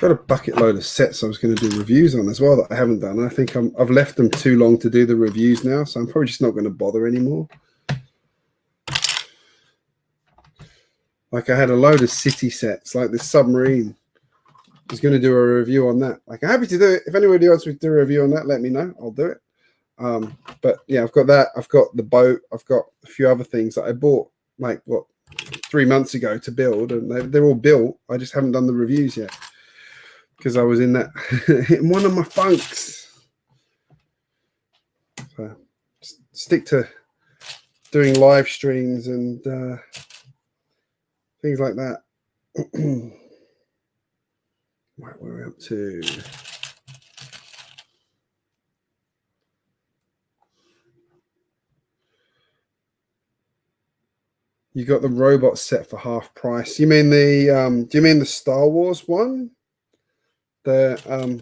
Got a bucket load of sets I was going to do reviews on as well that I haven't done. I think I've left them too long to do the reviews now, so I'm probably just not going to bother anymore. Like I had a load of city sets, like this submarine. I was going to do a review on that. Like I'm happy to do it. If anybody wants me to do a review on that, let me know. I'll do it. But yeah, I've got that. I've got the boat. I've got a few other things that I bought like 3 months ago to build, and they're all built. I just haven't done the reviews yet because I was in that in one of my funks. So stick to doing live streams and things like that. Right, where are we up to? You got the robot set for half price. You mean the do you mean the Star Wars one? The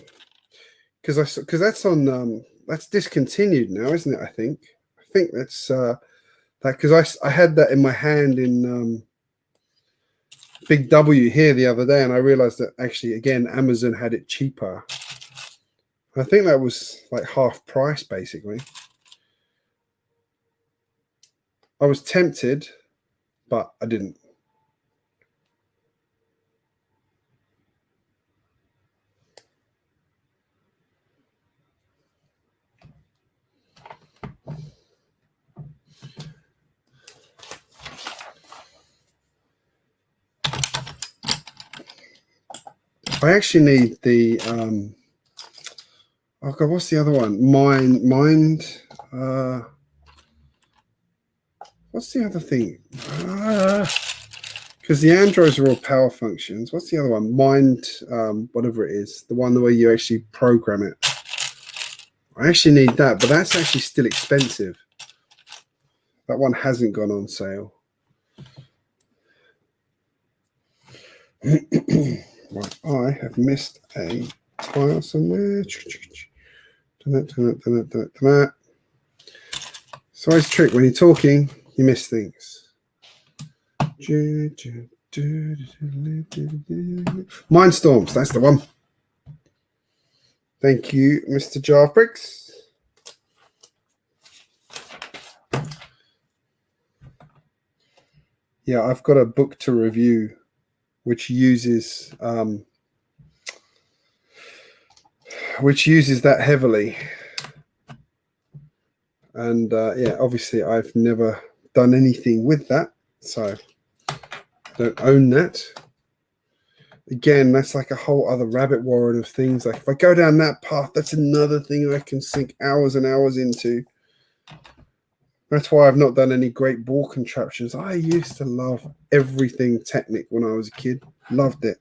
because that's on that's discontinued now, isn't it? I think that's that because I had that in my hand in Big W here the other day, and I realized that actually again Amazon had it cheaper. I think that was like half price basically. I was tempted, but I didn't. I actually need the oh god, what's the other one? Mind what's the other thing? Because the Androids are all power functions. What's the other one? Mind whatever it is, the one where you actually program it. I actually need that, but that's actually still expensive. That one hasn't gone on sale. Right, I have missed a tile somewhere. So it's a trick when you're talking, you miss things. Mindstorms, that's the one. Thank you, Mr. GJBricks. Yeah, I've got a book to review which uses that heavily, and yeah, obviously I've never done anything with that, so I don't own that. Again, that's like a whole other rabbit warren of things. Like if I go down that path, that's another thing I can sink hours and hours into. That's why I've not done any great ball contraptions. I used to love everything Technic when I was a kid. Loved it.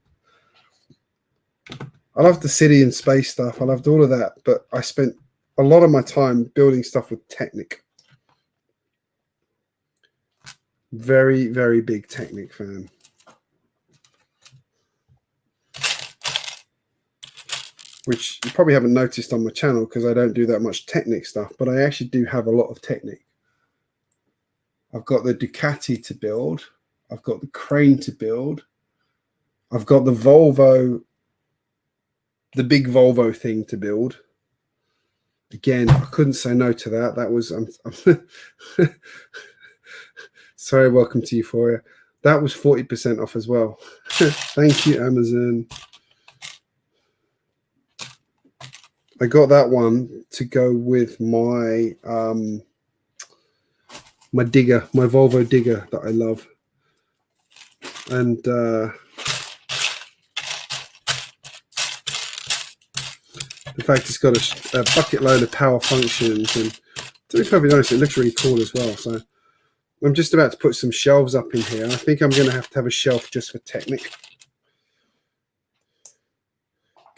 I loved the city and space stuff. I loved all of that. But I spent a lot of my time building stuff with Technic. Very, very big Technic fan. which you probably haven't noticed on my channel because I don't do that much Technic stuff, but I actually do have a lot of Technic. I've got the Ducati to build. I've got the crane to build. I've got the Volvo, the big Volvo thing to build. Again, I couldn't say no to that. That was, sorry, welcome to Euphoria. That was 40% off as well. Thank you, Amazon. I got that one to go with my my digger, my Volvo digger that I love. And in fact, it's got a bucket load of power functions, and to be perfectly honest, it looks really cool as well. So I'm just about to put some shelves up in here. I think I'm going to have a shelf just for Technic.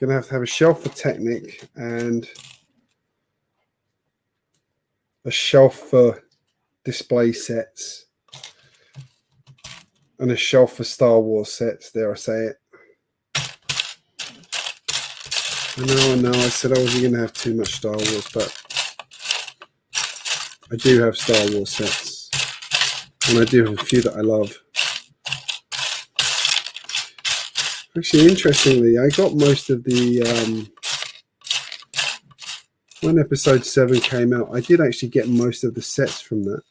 Going to have a shelf for Technic and a shelf for display sets and a shelf for Star Wars sets, dare I say it. I know, I said I wasn't going to have too much Star Wars, but I do have Star Wars sets, and I do have a few that I love. Actually, interestingly, I got most of the, when episode 7 came out, I did actually get most of the sets from that,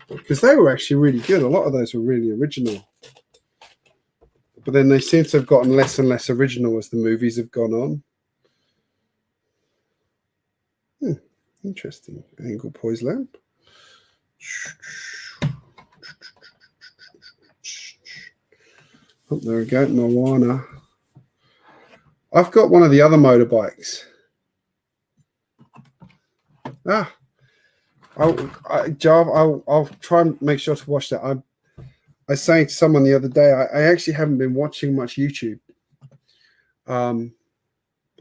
because they were actually really good. A lot of those were really original. But then they seem to have gotten less and less original as the movies have gone on. Interesting. Angle poise lamp. Oh, there we go. Moana. I've got one of the other motorbikes. I'll try and make sure to watch that. I was saying to someone the other day, I actually haven't been watching much YouTube. I'm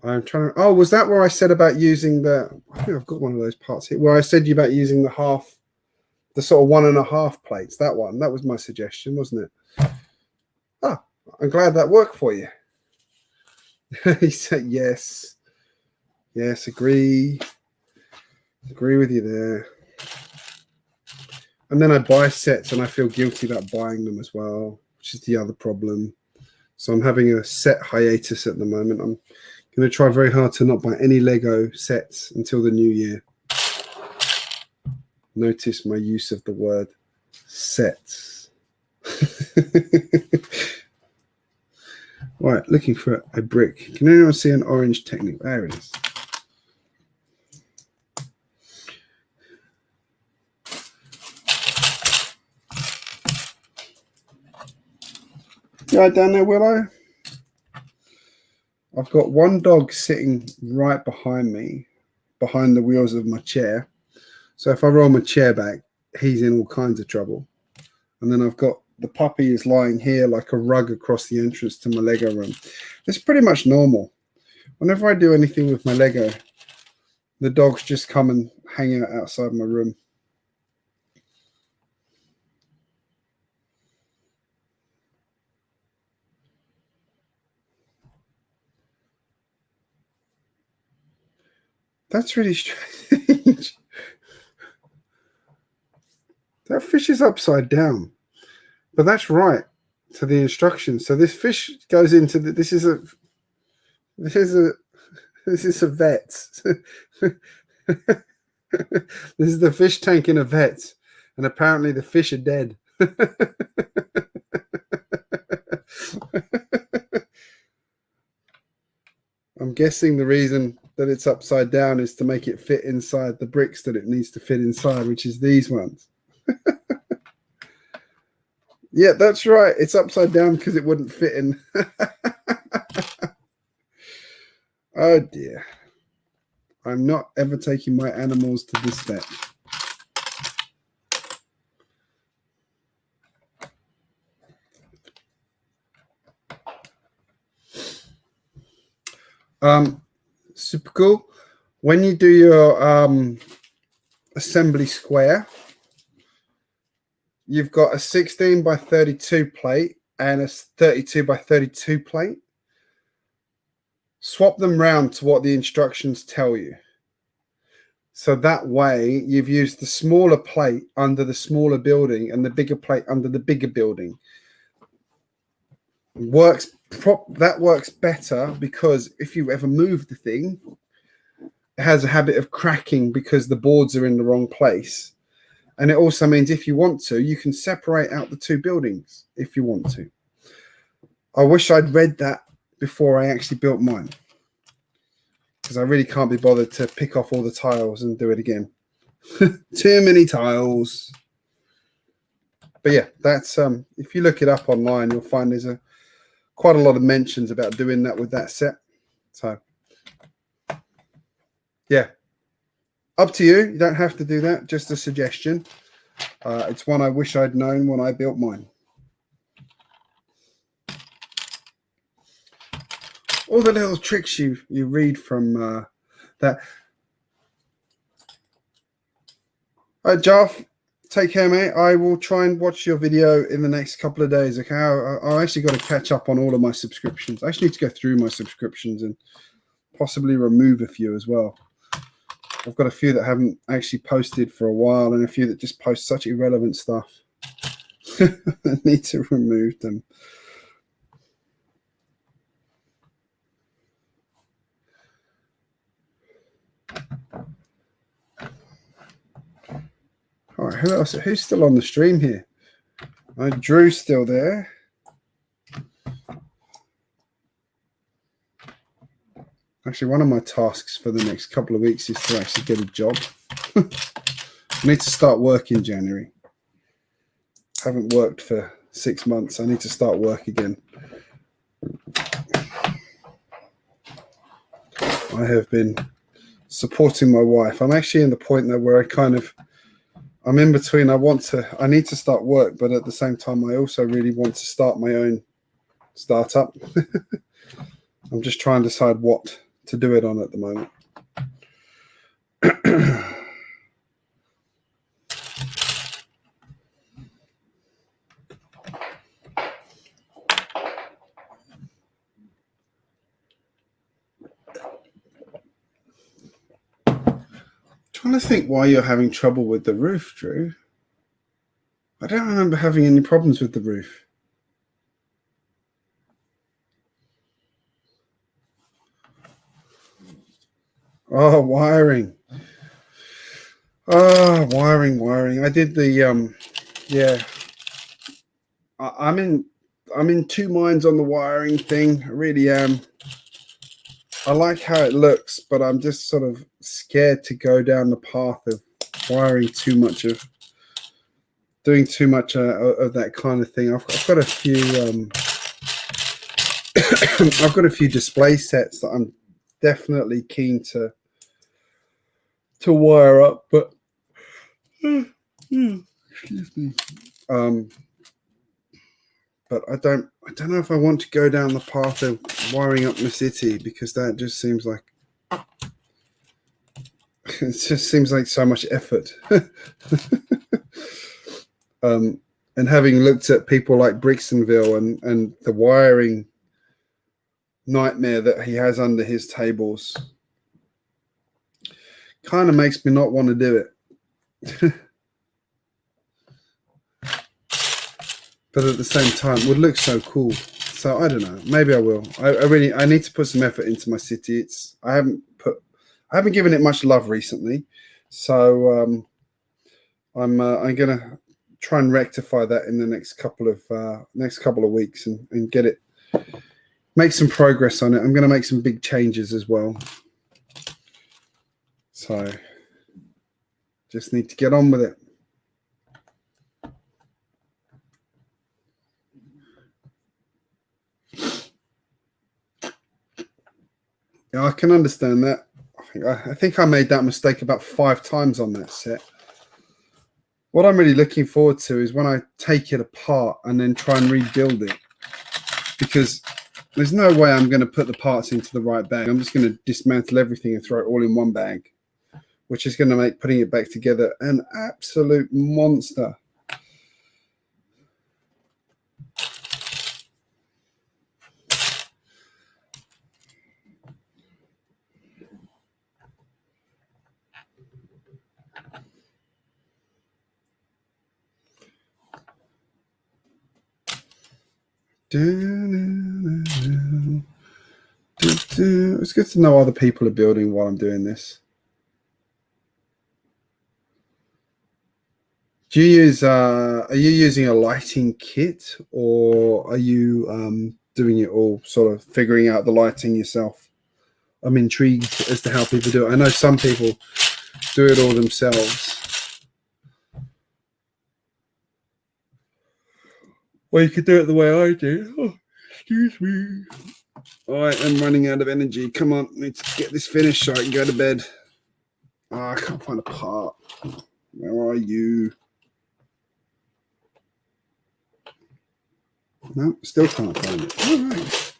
trying to. Oh, was that where I said about using the? I think I've got one of those parts here where I said about using the half, the sort of 1.5 plates. That one. That was my suggestion, wasn't it? Ah, I'm glad that worked for you. He said yes. Yes, agree. Agree with you there. And then I buy sets and I feel guilty about buying them as well, which is the other problem. So I'm having a set hiatus at the moment. I'm going to try very hard to not buy any Lego sets until the new year. Notice my use of the word sets. Right, looking for a brick. Can anyone see an orange Technic? There it is. Right down there, Willow. I've got one dog sitting right behind me, behind the wheels of my chair. So if I roll my chair back, he's in all kinds of trouble. And then I've got the puppy is lying here like a rug across the entrance to my Lego room. It's pretty much normal. Whenever I do anything with my Lego, the dogs just come and hang out outside my room. That's really strange. That fish is upside down. But that's right to the instructions. So this fish goes into the, this is a vet. This is the fish tank in a vet, and apparently the fish are dead. I'm guessing the reason that it's upside down is to make it fit inside the bricks that it needs to fit inside, which is these ones. Yeah, that's right. It's upside down because it wouldn't fit in. Oh dear. I'm not ever taking my animals to this vet. Super cool. When you do your assembly square, you've got a 16 by 32 plate and a 32 by 32 plate. swap them round to what the instructions tell you. So that way you've used the smaller plate under the smaller building and the bigger plate under the bigger building. That works better, because if you ever move the thing, it has a habit of cracking because the boards are in the wrong place. And it also means if you want to, you can separate out the two buildings if you want to. I wish I'd read that before I actually built mine, because I really can't be bothered to pick off all the tiles and do it again. Too many tiles. But yeah, that's if you look it up online, you'll find there's quite a lot of mentions about doing that with that set. So yeah, up to you. You don't have to do that. Just a suggestion. It's one I wish I'd known when I built mine. All the little tricks you read from that. All right, Jarf, take care, mate. I will try and watch your video in the next couple of days. Okay, I actually got to catch up on all of my subscriptions. I actually need to go through my subscriptions and possibly remove a few as well. I've got a few that haven't actually posted for a while, and a few that just post such irrelevant stuff. I need to remove them. All right, who else? Who's still on the stream here? Drew's still there. Actually, one of my tasks for the next couple of weeks is to actually get a job. I need to start work in January. I haven't worked for 6 months. I need to start work again. I have been supporting my wife. I'm actually in the point now where I'm in between. I need to start work, but at the same time, I also really want to start my own startup. I'm just trying to decide what to do it on at the moment. Trying to think why you're having trouble with the roof, Drew. I don't remember having any problems with the roof. Oh, wiring. Oh, wiring. I did the yeah. I'm in two minds on the wiring thing. I really am. I like how it looks, but I'm just sort of scared to go down the path of wiring too much of doing too much of that kind of thing. I've got a few I've got a few display sets that I'm definitely keen to wire up, but excuse me. But I don't know if I want to go down the path of wiring up my city, because that just seems like so much effort. And having looked at people like Brixtonville and the wiring nightmare that he has under his tables, kind of makes me not want to do it. But at the same time, it would look so cool. So I don't know. Maybe I will. I need to put some effort into my city. I haven't given it much love recently. So I'm gonna try and rectify that in the next couple of weeks and get it, make some progress on it. I'm gonna make some big changes as well. So just need to get on with it. Yeah, I can understand that. I think I made that mistake about 5 times on that set. What I'm really looking forward to is when I take it apart and then try and rebuild it, because there's no way I'm going to put the parts into the right bag. I'm just going to dismantle everything and throw it all in one bag, which is going to make putting it back together an absolute monster. It's good to know other people are building while I'm doing this. Do you use? Are you using a lighting kit, or are you doing it all, sort of figuring out the lighting yourself? I'm intrigued as to how people do it. I know some people do it all themselves. Well, you could do it the way I do. Oh, excuse me. All right, I'm running out of energy. Come on, need to get this finished so I can go to bed. Oh, I can't find a part. Where are you? No, still can't find it. All right.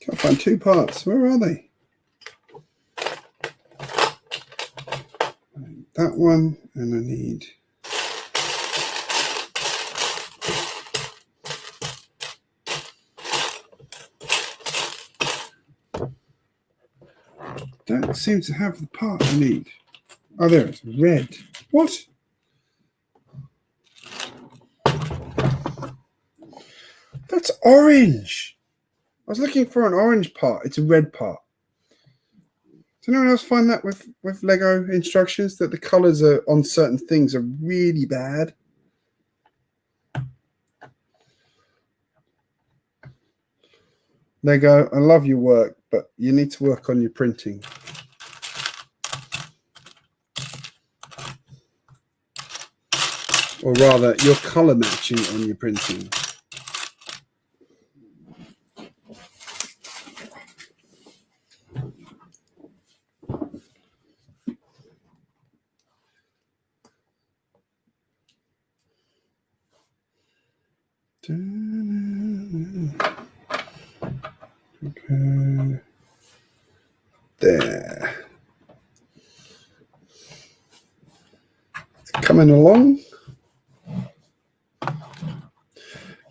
Can't find two parts. Where are they? That one, and I need... Don't seem to have the part I need. Oh, there it is. Red. What? That's orange. I was looking for an orange part. It's a red part. Does anyone else find that with Lego instructions, that the colors are on certain things are really bad? Lego, I love your work, but you need to work on your printing. Or rather, your color matching on your printing. Okay. There. It's coming along.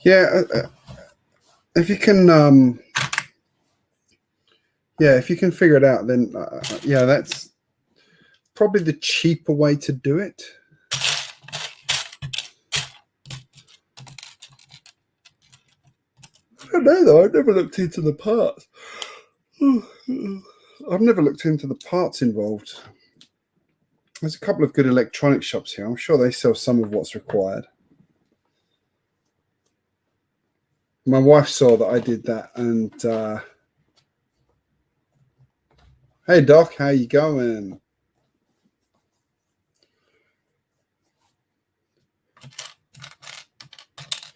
Yeah, if you can, if you can figure it out, then yeah, that's probably the cheaper way to do it. I don't know though. I've never looked into the parts. I've never looked into the parts involved. There's a couple of good electronic shops here. I'm sure they sell some of what's required. My wife saw that I did that, and hey Doc, how you going?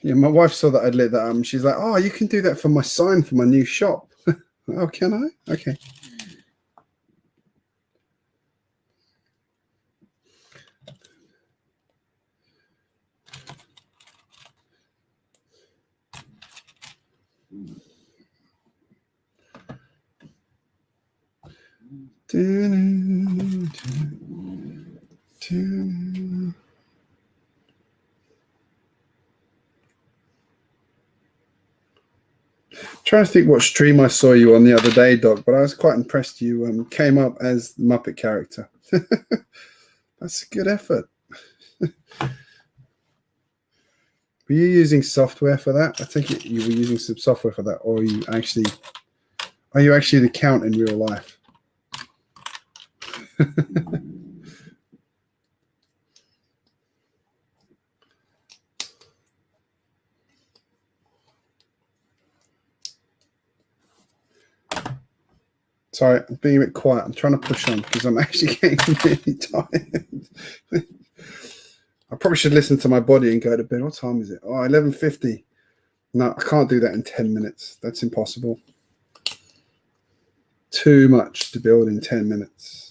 Yeah, my wife saw that I'd lit that up, and she's like, "Oh, you can do that for my sign for my new shop." Oh, can I? Okay. Trying to think what stream I saw you on the other day, Doc, but I was quite impressed you came up as the Muppet character. That's a good effort. Were you using software for that? I think you were using some software for that, or are you actually the Count in real life? Sorry, I'm being a bit quiet. I'm trying to push on because I'm actually getting really tired. I probably should listen to my body and go to bed. What time is it? Oh, 11:50. No, I can't do that in 10 minutes. That's impossible. Too much to build in 10 minutes.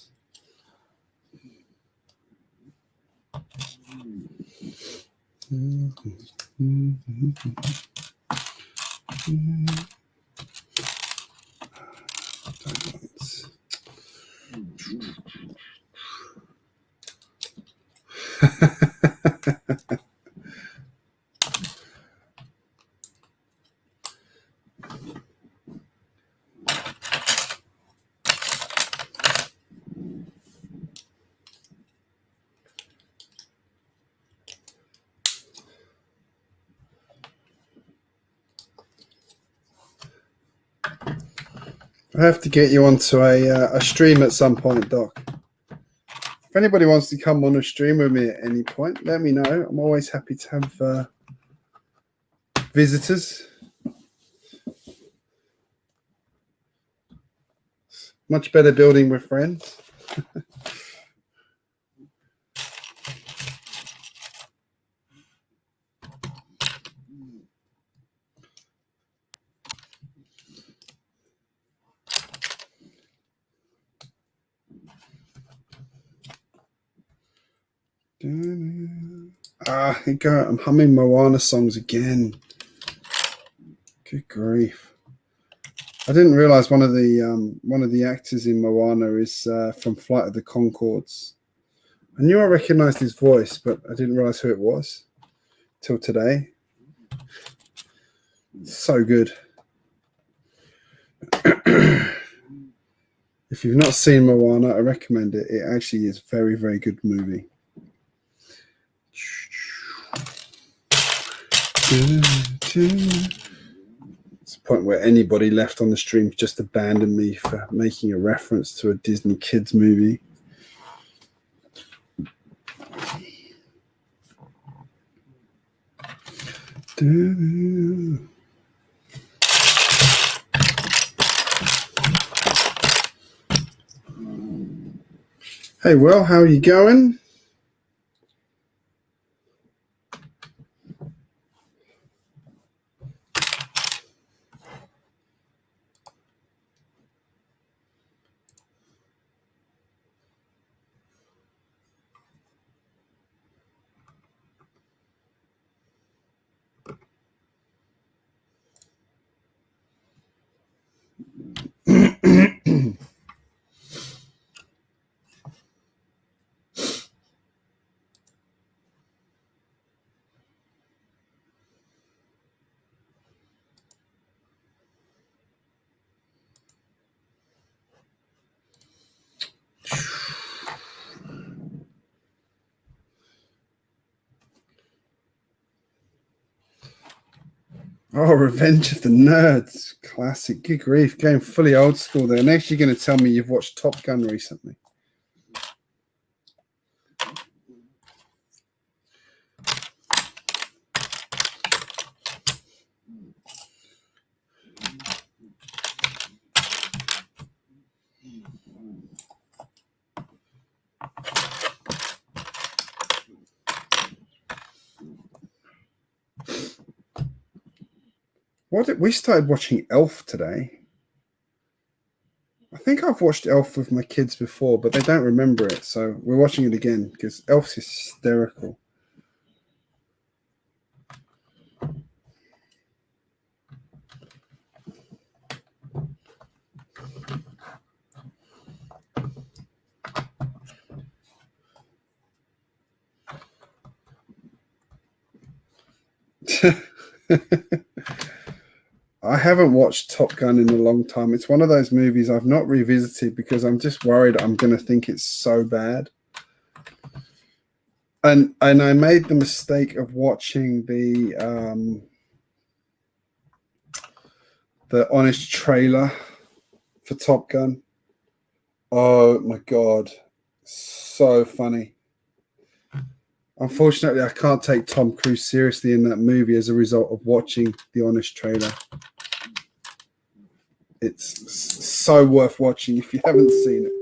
I have to get you onto a stream at some point, Doc. If anybody wants to come on a stream with me at any point, let me know. I'm always happy to have visitors. Much better building with friends. Here you go. I'm humming Moana songs again. Good grief! I didn't realize one of the actors in Moana is from Flight of the Conchords. I knew I recognized his voice, but I didn't realize who it was till today. So good. If you've not seen Moana, I recommend it. It actually is a very, very good movie. It's a point where anybody left on the stream just abandoned me for making a reference to a Disney kids movie. Hey, Will, how are you going? Oh, Revenge of the Nerds. Classic. Good grief. Going fully old school there. Next, you're going to tell me you've watched Top Gun recently. We started watching Elf today. I think I've watched Elf with my kids before, but they don't remember it. So we're watching it again because Elf's hysterical. I haven't watched Top Gun in a long time. It's one of those movies I've not revisited because I'm just worried I'm going to think it's so bad. And I made the mistake of watching the honest trailer for Top Gun. Oh my God. So funny. Unfortunately, I can't take Tom Cruise seriously in that movie as a result of watching the honest trailer. It's so worth watching if you haven't seen it.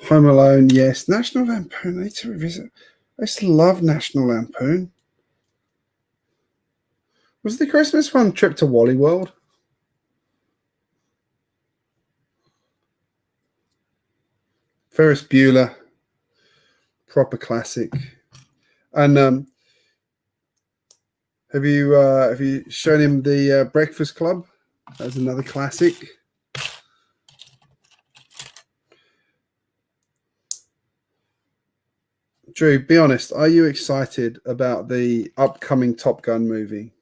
Home Alone, yes. National Lampoon, I need to revisit. I used to love National Lampoon. Was the Christmas one Trip to Wally World? Ferris Bueller, proper classic. And have you shown him the Breakfast Club? That's another classic. I'm Drew, be honest. Are you excited about the upcoming Top Gun movie?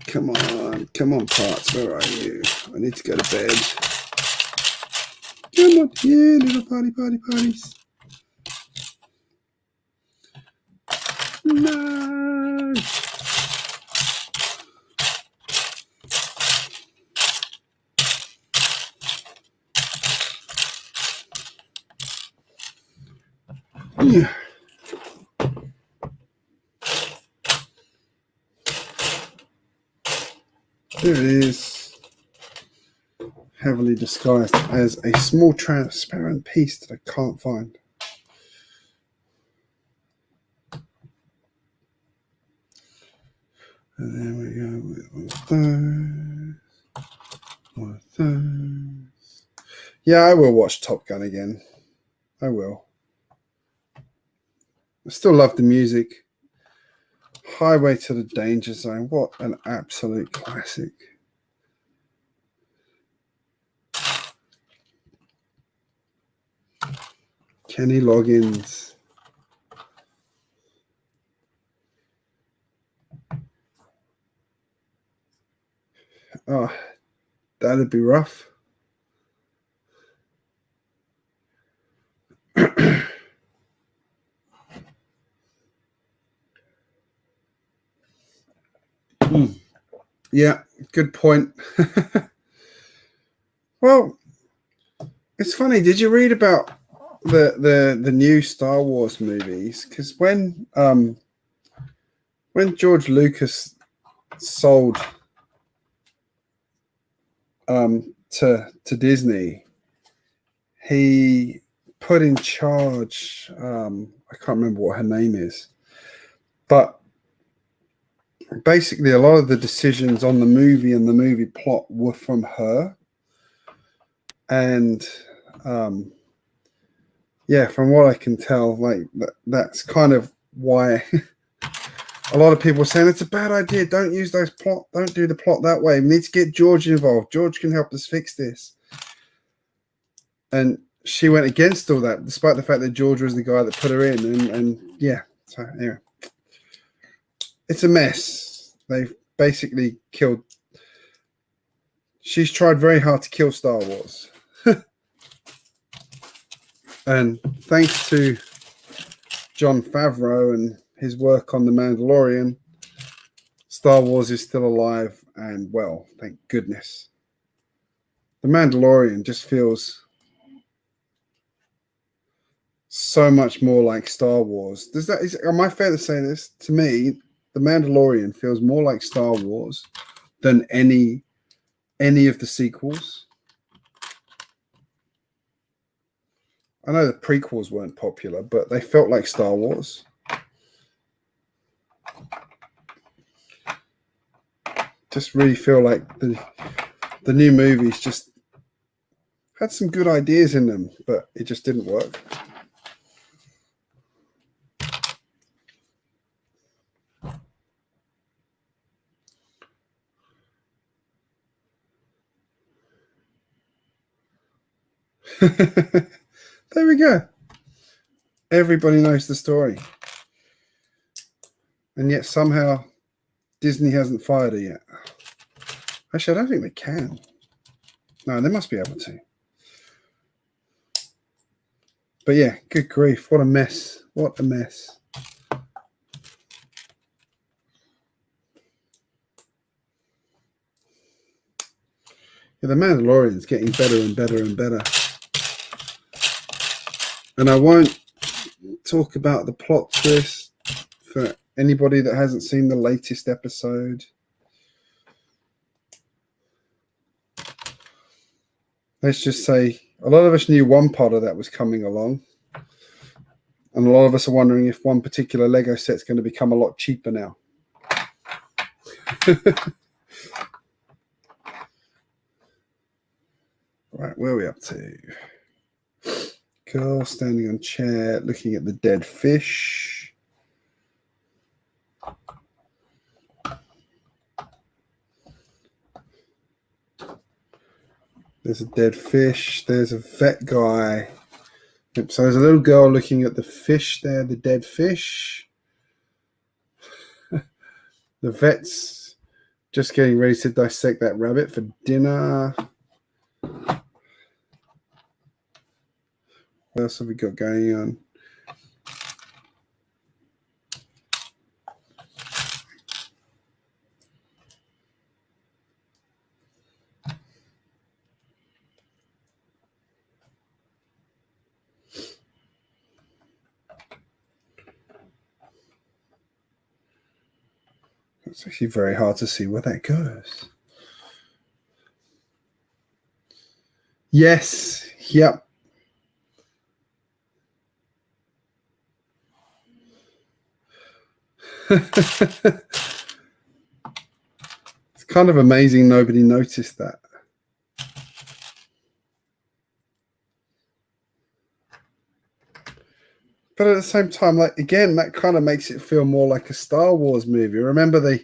Come on, parts. Where are you? I need to go to bed. Come on, yeah, little parties. No. Yeah. There it is. Heavily disguised as a small transparent piece that I can't find. And there we go with one of those. Yeah, I will watch Top Gun again. I will. I still love the music. Highway to the Danger Zone. What an absolute classic. Kenny Loggins. Oh, that'd be rough. Yeah, good point. Well, it's funny. Did you read about the new Star Wars movies? Because when George Lucas sold to Disney, he put in charge. I can't remember what her name is, but basically a lot of the decisions on the movie and the movie plot were from her. And yeah, from what I can tell, like that's kind of why a lot of people are saying it's a bad idea. Don't use those plot. Don't do the plot that way. We need to get George involved. George can help us fix this. And she went against all that, despite the fact that George was the guy that put her in. And yeah, so anyway, it's a mess. They've basically killed. She's tried very hard to kill Star Wars. And thanks to Jon Favreau and his work on The Mandalorian, Star Wars is still alive and well, thank goodness. The Mandalorian just feels so much more like Star Wars. Am I fair to say this? To me, The Mandalorian feels more like Star Wars than any of the sequels. I know the prequels weren't popular, but they felt like Star Wars. Just really feel like the new movies just had some good ideas in them, but it just didn't work. There we go. Everybody knows the story. And yet somehow Disney hasn't fired her yet. Actually, I don't think they can. No, they must be able to. But yeah, good grief. What a mess. What a mess. Yeah, The Mandalorian's getting better and better and better. And I won't talk about the plot twist for anybody that hasn't seen the latest episode. Let's just say a lot of us knew one part of that was coming along. And a lot of us are wondering if one particular Lego set's going to become a lot cheaper now. Right, where are we up to? Girl standing on chair, looking at the dead fish. There's a dead fish. There's a vet guy. Yep, so there's a little girl looking at the fish there, the dead fish. The vet's just getting ready to dissect that rabbit for dinner. What else have we got going on? It's actually very hard to see where that goes. Yes. Yep. It's kind of amazing nobody noticed that. But at the same time, like, again, that kind of makes it feel more like a Star Wars movie. Remember the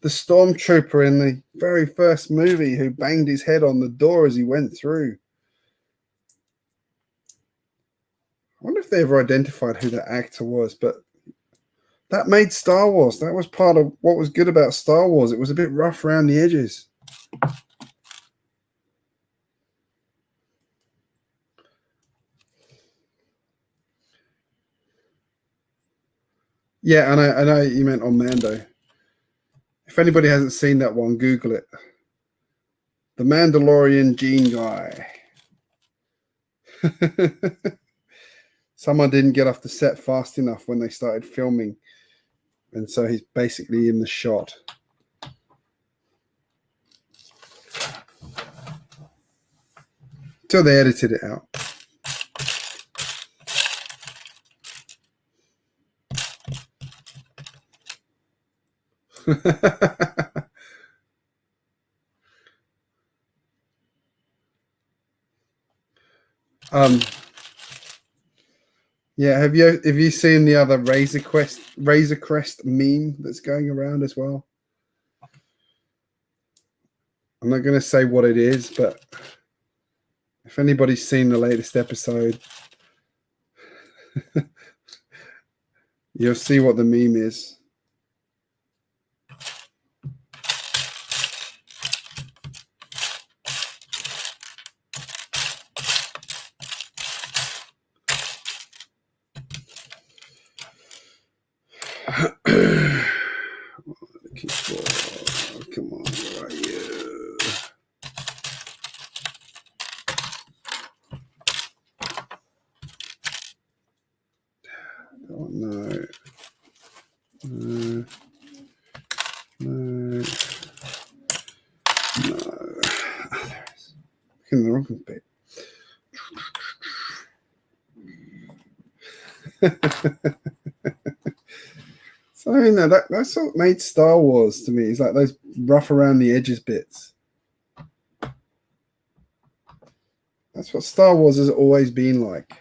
stormtrooper in the very first movie who banged his head on the door as he went through? I wonder if they ever identified who that actor was, but that made Star Wars. That was part of what was good about Star Wars. It was a bit rough around the edges. Yeah, I know you meant on Mando. If anybody hasn't seen that one, Google it. The Mandalorian Gene guy. Someone didn't get off the set fast enough when they started filming. And so he's basically in the shot. Till they edited it out. Yeah, have you seen the other Razor Crest meme that's going around as well? I'm not going to say what it is, but if anybody's seen the latest episode, you'll see what the meme is. Come on, where are you? Oh, no. No. No. No. Oh, there it is. In the wrong bit. So I mean, that's what made Star Wars to me. It's like those rough around the edges bits. That's what Star Wars has always been like.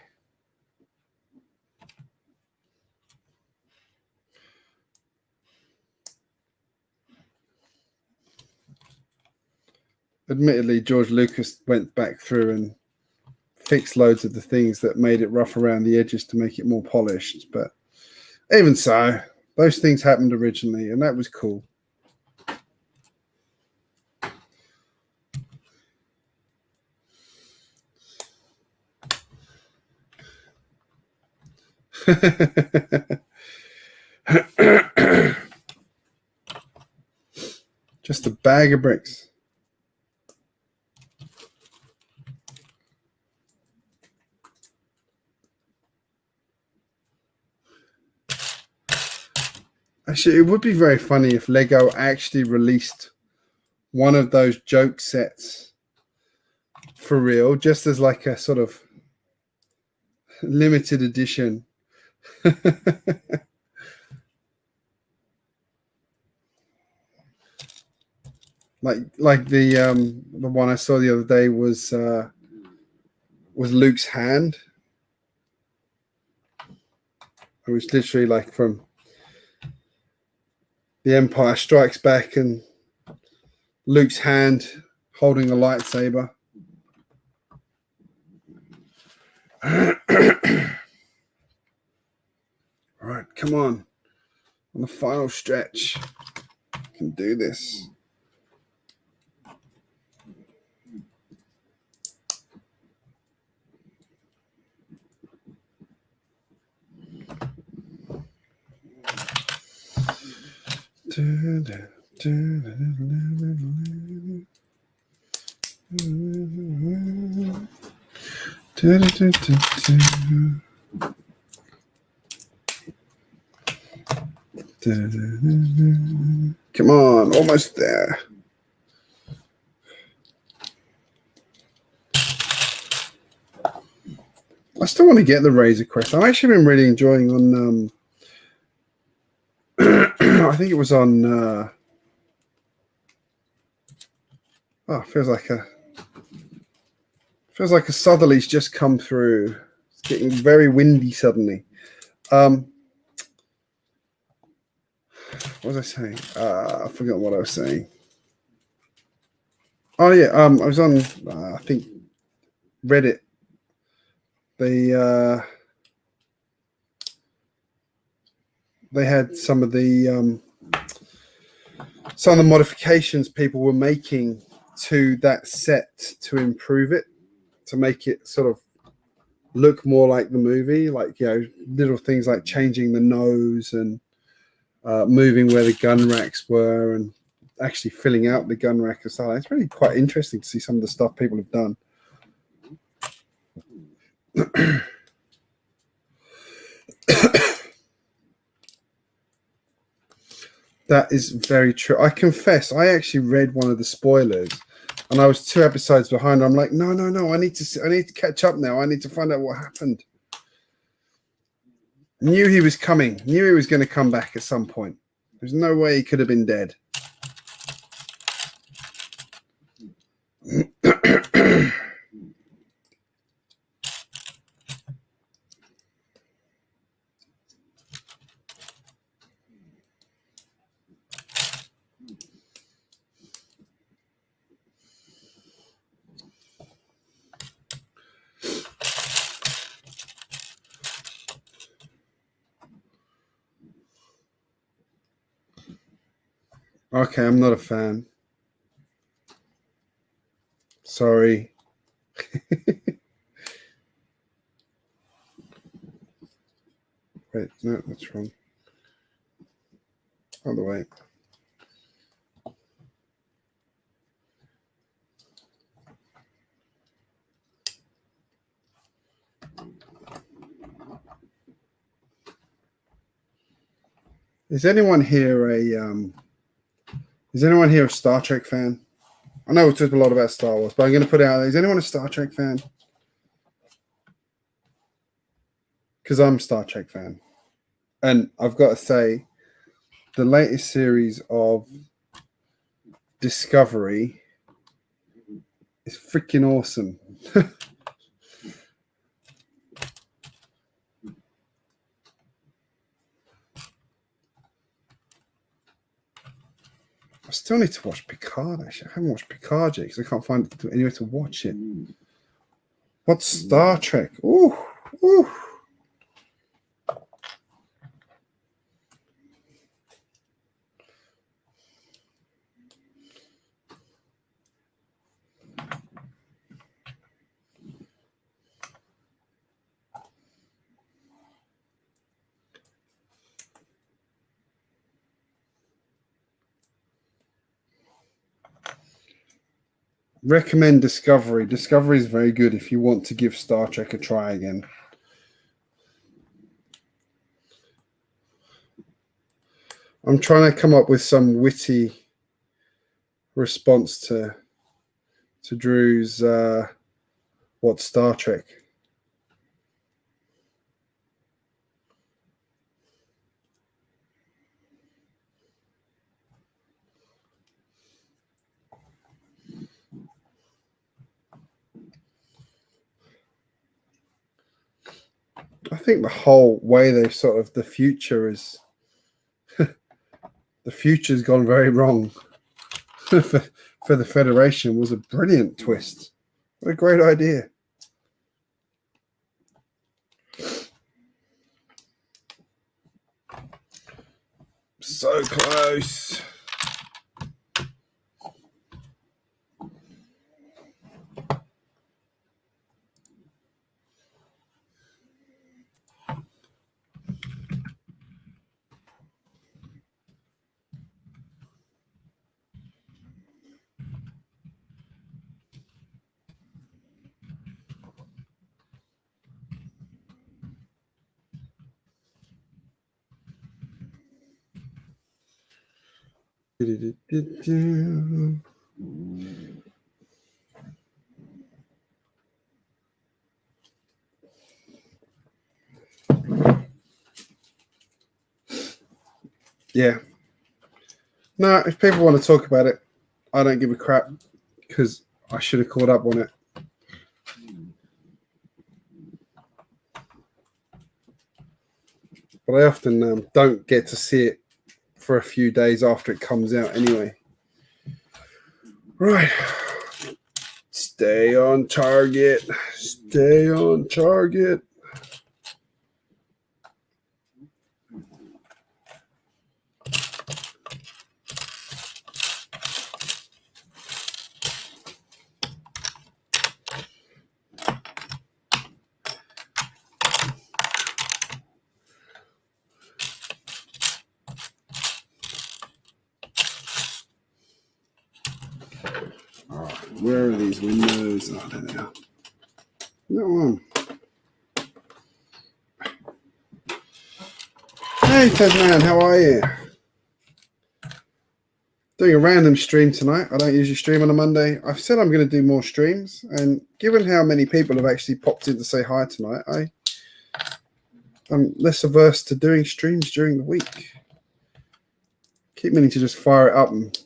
Admittedly, George Lucas went back through and fixed loads of the things that made it rough around the edges to make it more polished. But even so, those things happened originally, and that was cool. Just a bag of bricks. Actually, it would be very funny if Lego actually released one of those joke sets for real, just as like a sort of limited edition. like the one I saw the other day was Luke's hand. It was literally like from The Empire Strikes Back and Luke's hand holding a lightsaber. All right, come on the final stretch. I can do this. Come on, almost there. I still want to get the Razor Crest. I've actually been really enjoying on I think it was on feels like a southerly's just come through. It's getting very windy suddenly. What was I saying? I forgot what I was saying. Oh yeah, I was on I think Reddit. They had some of the modifications people were making to that set to improve it, to make it sort of look more like the movie, like, you know, little things like changing the nose and moving where the gun racks were and actually filling out the gun rack and stuff. It's really quite interesting to see some of the stuff people have done. That is very true. I confess, I actually read one of the spoilers, and I was 2 episodes behind. I'm like, no, I need to catch up now. I need to find out what happened. Knew he was coming. Knew he was going to come back at some point. There's no way he could have been dead. Okay, I'm not a fan. Sorry. Wait, no, that's wrong. Other way. Is anyone here a Star Trek fan? I know we talked a lot about Star Wars, but I'm going to put it out there. Is anyone a Star Trek fan? Because I'm a Star Trek fan. And I've got to say, the latest series of Discovery is freaking awesome. I still need to watch Picard, actually. I haven't watched Picard yet because I can't find anywhere to watch it. What's Star Trek? Ooh. Recommend Discovery. Discovery is very good if you want to give Star Trek a try again. I'm trying to come up with some witty response to Drew's what's Star Trek. I think the whole way they've sort of the future's gone very wrong for the Federation was a brilliant twist. What a great idea. So close. Yeah. No, if people want to talk about it, I don't give a crap because I should have caught up on it. But I often don't get to see it for a few days after it comes out anyway. Right. Stay on target. Stay on target. Where are these windows? Oh, there they are. That one. Hey, Tasman, how are you? Doing a random stream tonight. I don't usually stream on a Monday. I've said I'm going to do more streams, and given how many people have actually popped in to say hi tonight, I'm less averse to doing streams during the week. Keep meaning to just fire it up and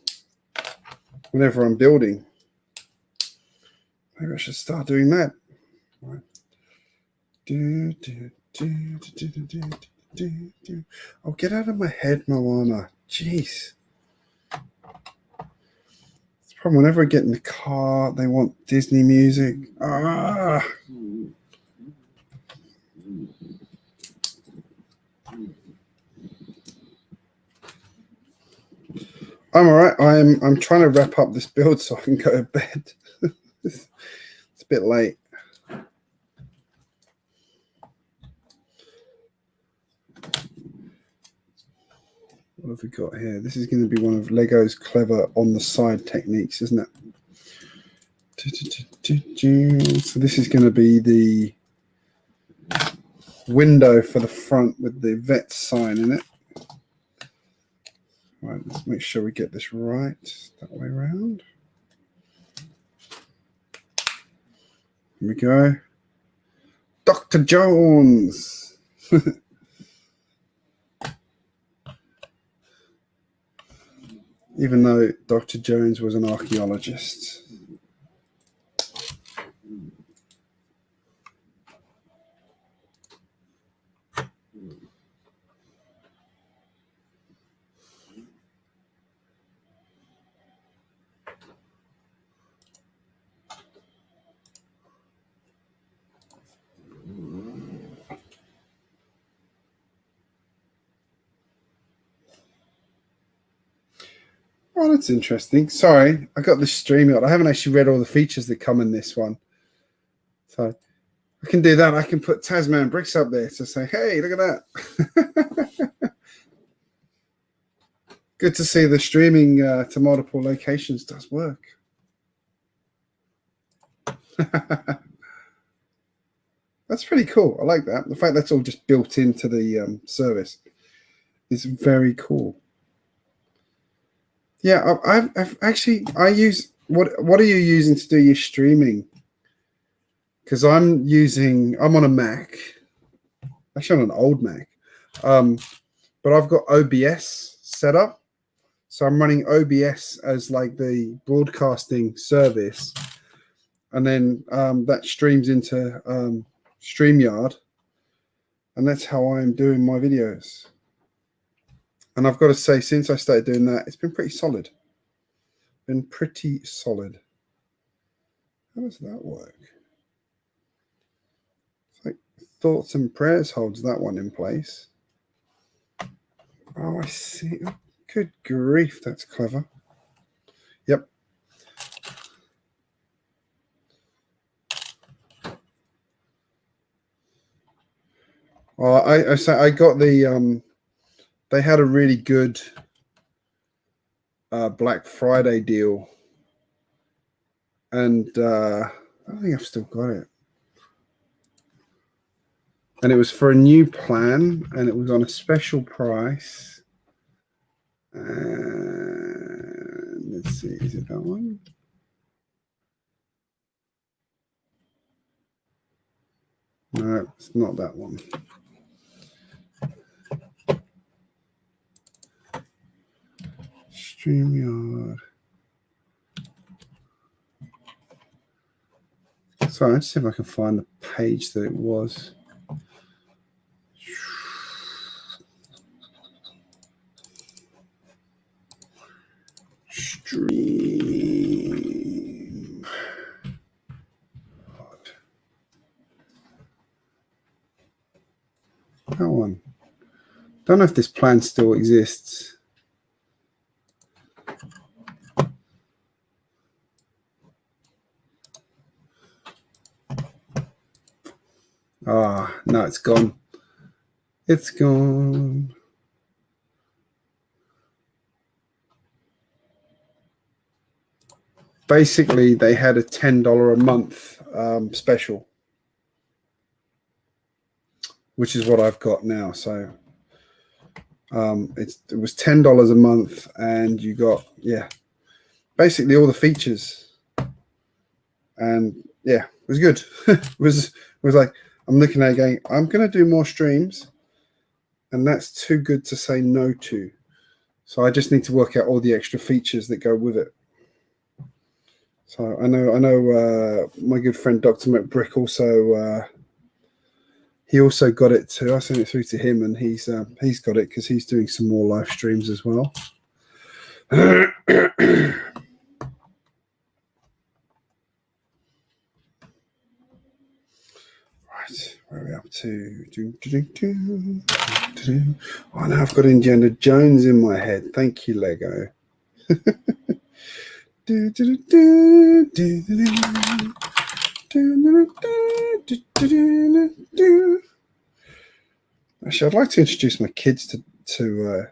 whenever I'm building. Maybe I should start doing that. Right. Oh, get out of my head, Moana. Jeez. It's the problem. Whenever I get in the car, they want Disney music. Ah. I'm all right. I'm trying to wrap up this build so I can go to bed. It's a bit late. What have we got here? This is going to be one of Lego's clever on the side techniques, isn't it? So this is going to be the window for the front with the vet sign in it. Right, let's make sure we get this right that way around. Here we go. Dr. Jones. Even though Dr. Jones was an archaeologist. Oh, that's interesting. Sorry, I got this stream out. I haven't actually read all the features that come in this one. So I can do that. I can put Tasman Bricks up there to say, hey, look at that. Good to see the streaming to multiple locations does work. That's pretty cool. I like that. The fact that's all just built into the service is very cool. Yeah, I've actually, I use, what are you using to do your streaming? Because I'm on a Mac, actually on an old Mac, but I've got OBS set up. So I'm running OBS as like the broadcasting service. And then that streams into StreamYard. And that's how I'm doing my videos. And I've got to say, since I started doing that, it's been pretty solid. Been pretty solid. How does that work? It's like Thoughts and Prayers holds that one in place. Oh, I see. Good grief, that's clever. Yep. Well, I got the they had a really good Black Friday deal, and I think I've still got it. And it was for a new plan, and it was on a special price. And let's see, is it that one? No, it's not that one. StreamYard. Sorry, let's see if I can find the page that it was. Stream. That one. Don't know if this plan still exists. Ah, no, it's gone. It's gone. Basically, they had a $10 a month special, which is what I've got now. So it was $10 a month, and you got, yeah, basically all the features. And yeah, it was good. it was like, I'm looking at it going, I'm going to do more streams, and that's too good to say no to. So I just need to work out all the extra features that go with it. So I know my good friend Dr. McBrick also he also got it too. I sent it through to him, and he's got it because he's doing some more live streams as well. Right, where are we up to? Oh, now I've got Indiana Jones in my head. Thank you, Lego. Actually, I'd like to introduce my kids to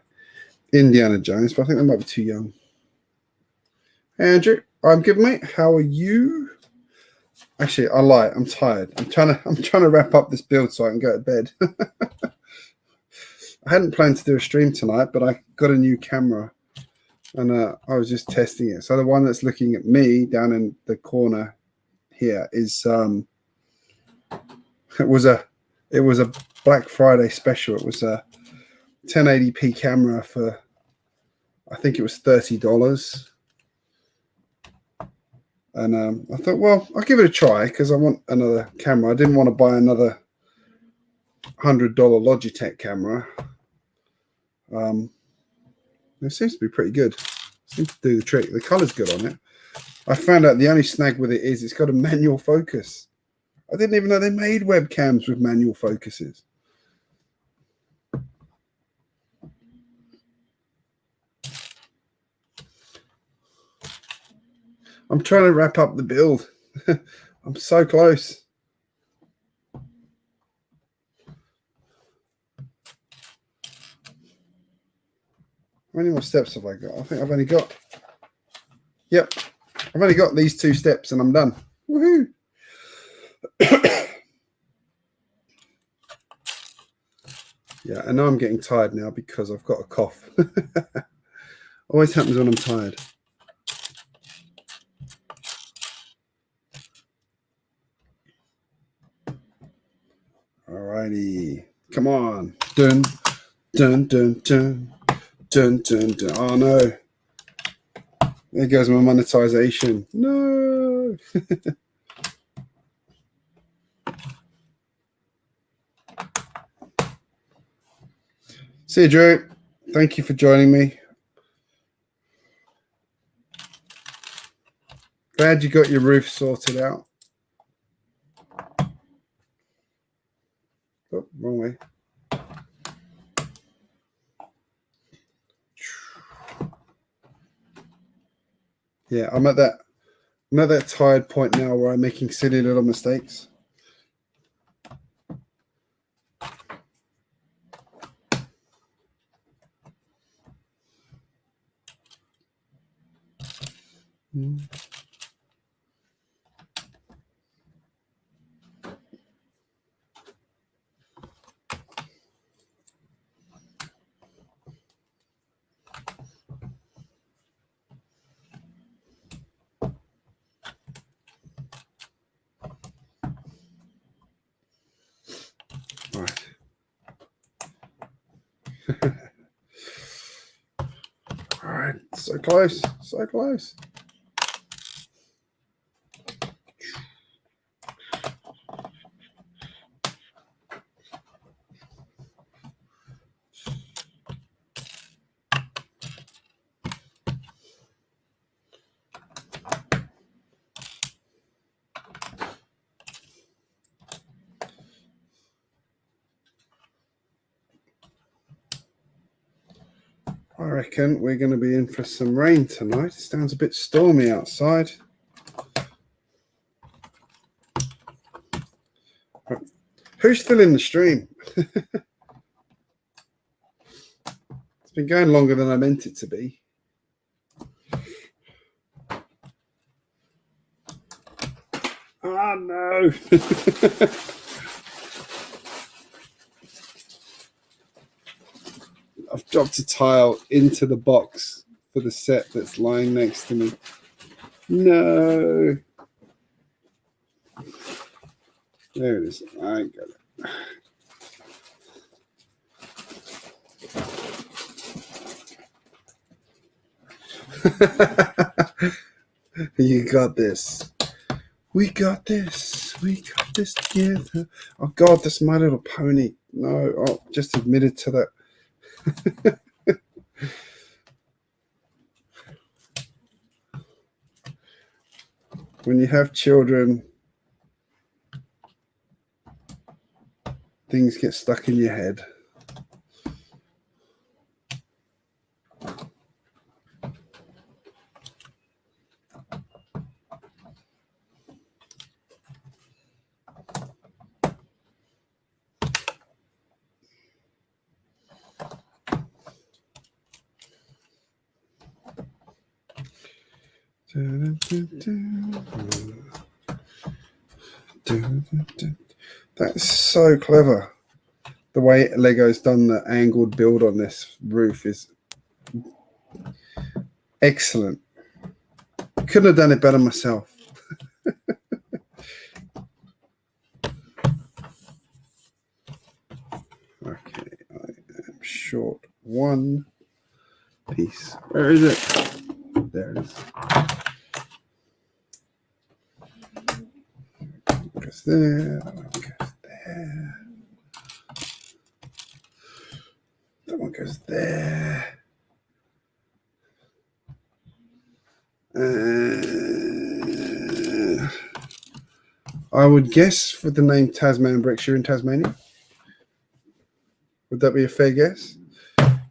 Indiana Jones, but I think they might be too young. Andrew, I'm good, mate. How are you? Actually, I lie. I'm tired. I'm trying to wrap up this build so I can go to bed. I hadn't planned to do a stream tonight, but I got a new camera, and I was just testing it. So the one that's looking at me down in the corner here is it was a Black Friday special. It was a 1080p camera for, I think it was $30. And I thought, well, I'll give it a try because I want another camera. I didn't want to buy another $100 Logitech camera. It seems to be pretty good. Seems to do the trick. The color's good on it. I found out the only snag with it is it's got a manual focus. I didn't even know they made webcams with manual focuses. I'm trying to wrap up the build. I'm so close. How many more steps have I got? I think I've only got, yep, I've only got these 2 steps and I'm done. Woohoo! Yeah, I know I'm getting tired now because I've got a cough. Always happens when I'm tired. Alrighty, come on. Dun, dun, dun, dun, dun, dun, dun. Oh no. There goes my monetization. No. See you, Drew. Thank you for joining me. Glad you got your roof sorted out. Oh, wrong way. Yeah, I'm at that tired point now where I'm making silly little mistakes. Right. All right, so close, so close. I reckon we're going to be in for some rain tonight. It sounds a bit stormy outside. Who's still in the stream? It's been going longer than I meant it to be. Oh, no. I've dropped a tile into the box for the set that's lying next to me. No. There it is. I got it. You got this. We got this. We got this together. Oh, God, that's My Little Pony. No, oh, just admitted to that. When you have children, things get stuck in your head. That's so clever. The way Lego's done the angled build on this roof is excellent. Couldn't have done it better myself. Okay, I am short one piece. Where is it? There it is. Goes there. That one goes there. That one goes there. I would guess for the name GJBricks, you're in Tasmania. Would that be a fair guess?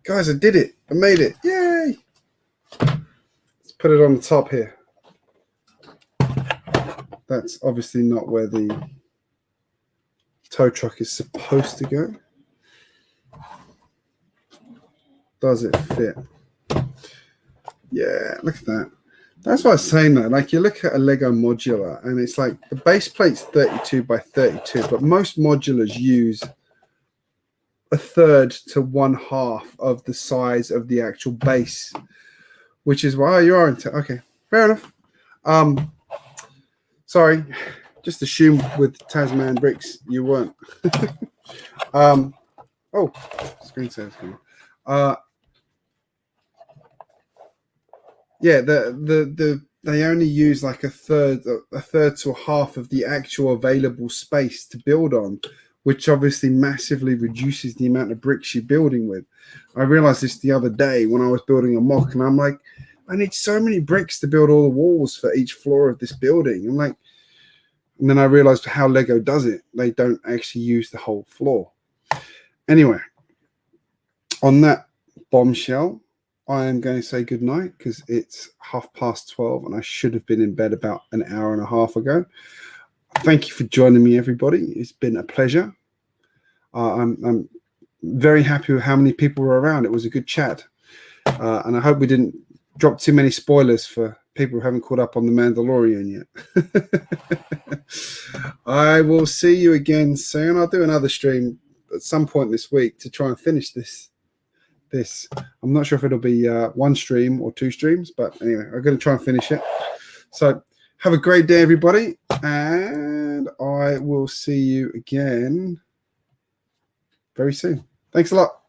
Guys, I did it. I made it. Yay! Let's put it on the top here. That's obviously not where the tow truck is supposed to go. Does it fit? Yeah, look at that. That's what I was saying though. Like you look at a Lego modular and it's like the base plate's 32 by 32, but most modulars use a third to 1/2 of the size of the actual base, which is why you are into. Okay, fair enough. Sorry, just assume with GJBricks you weren't. Oh, screensaver's coming. Yeah, they only use like a third to a half of the actual available space to build on, which obviously massively reduces the amount of bricks you're building with. I realized this the other day when I was building a mock, and I'm like, I need so many bricks to build all the walls for each floor of this building. I'm like, and then I realized how Lego does it. They don't actually use the whole floor. Anyway, on that bombshell, I am going to say good night because it's 12:30 and I should have been in bed about an hour and a half ago. Thank you for joining me, everybody. It's been a pleasure. I'm very happy with how many people were around. It was a good chat. And I hope we didn't drop too many spoilers for people who haven't caught up on The Mandalorian yet. I will see you again soon. I'll do another stream at some point this week to try and finish this. I'm not sure if it'll be one stream or two streams, but anyway, I'm going to try and finish it. So have a great day, everybody, and I will see you again very soon. Thanks a lot.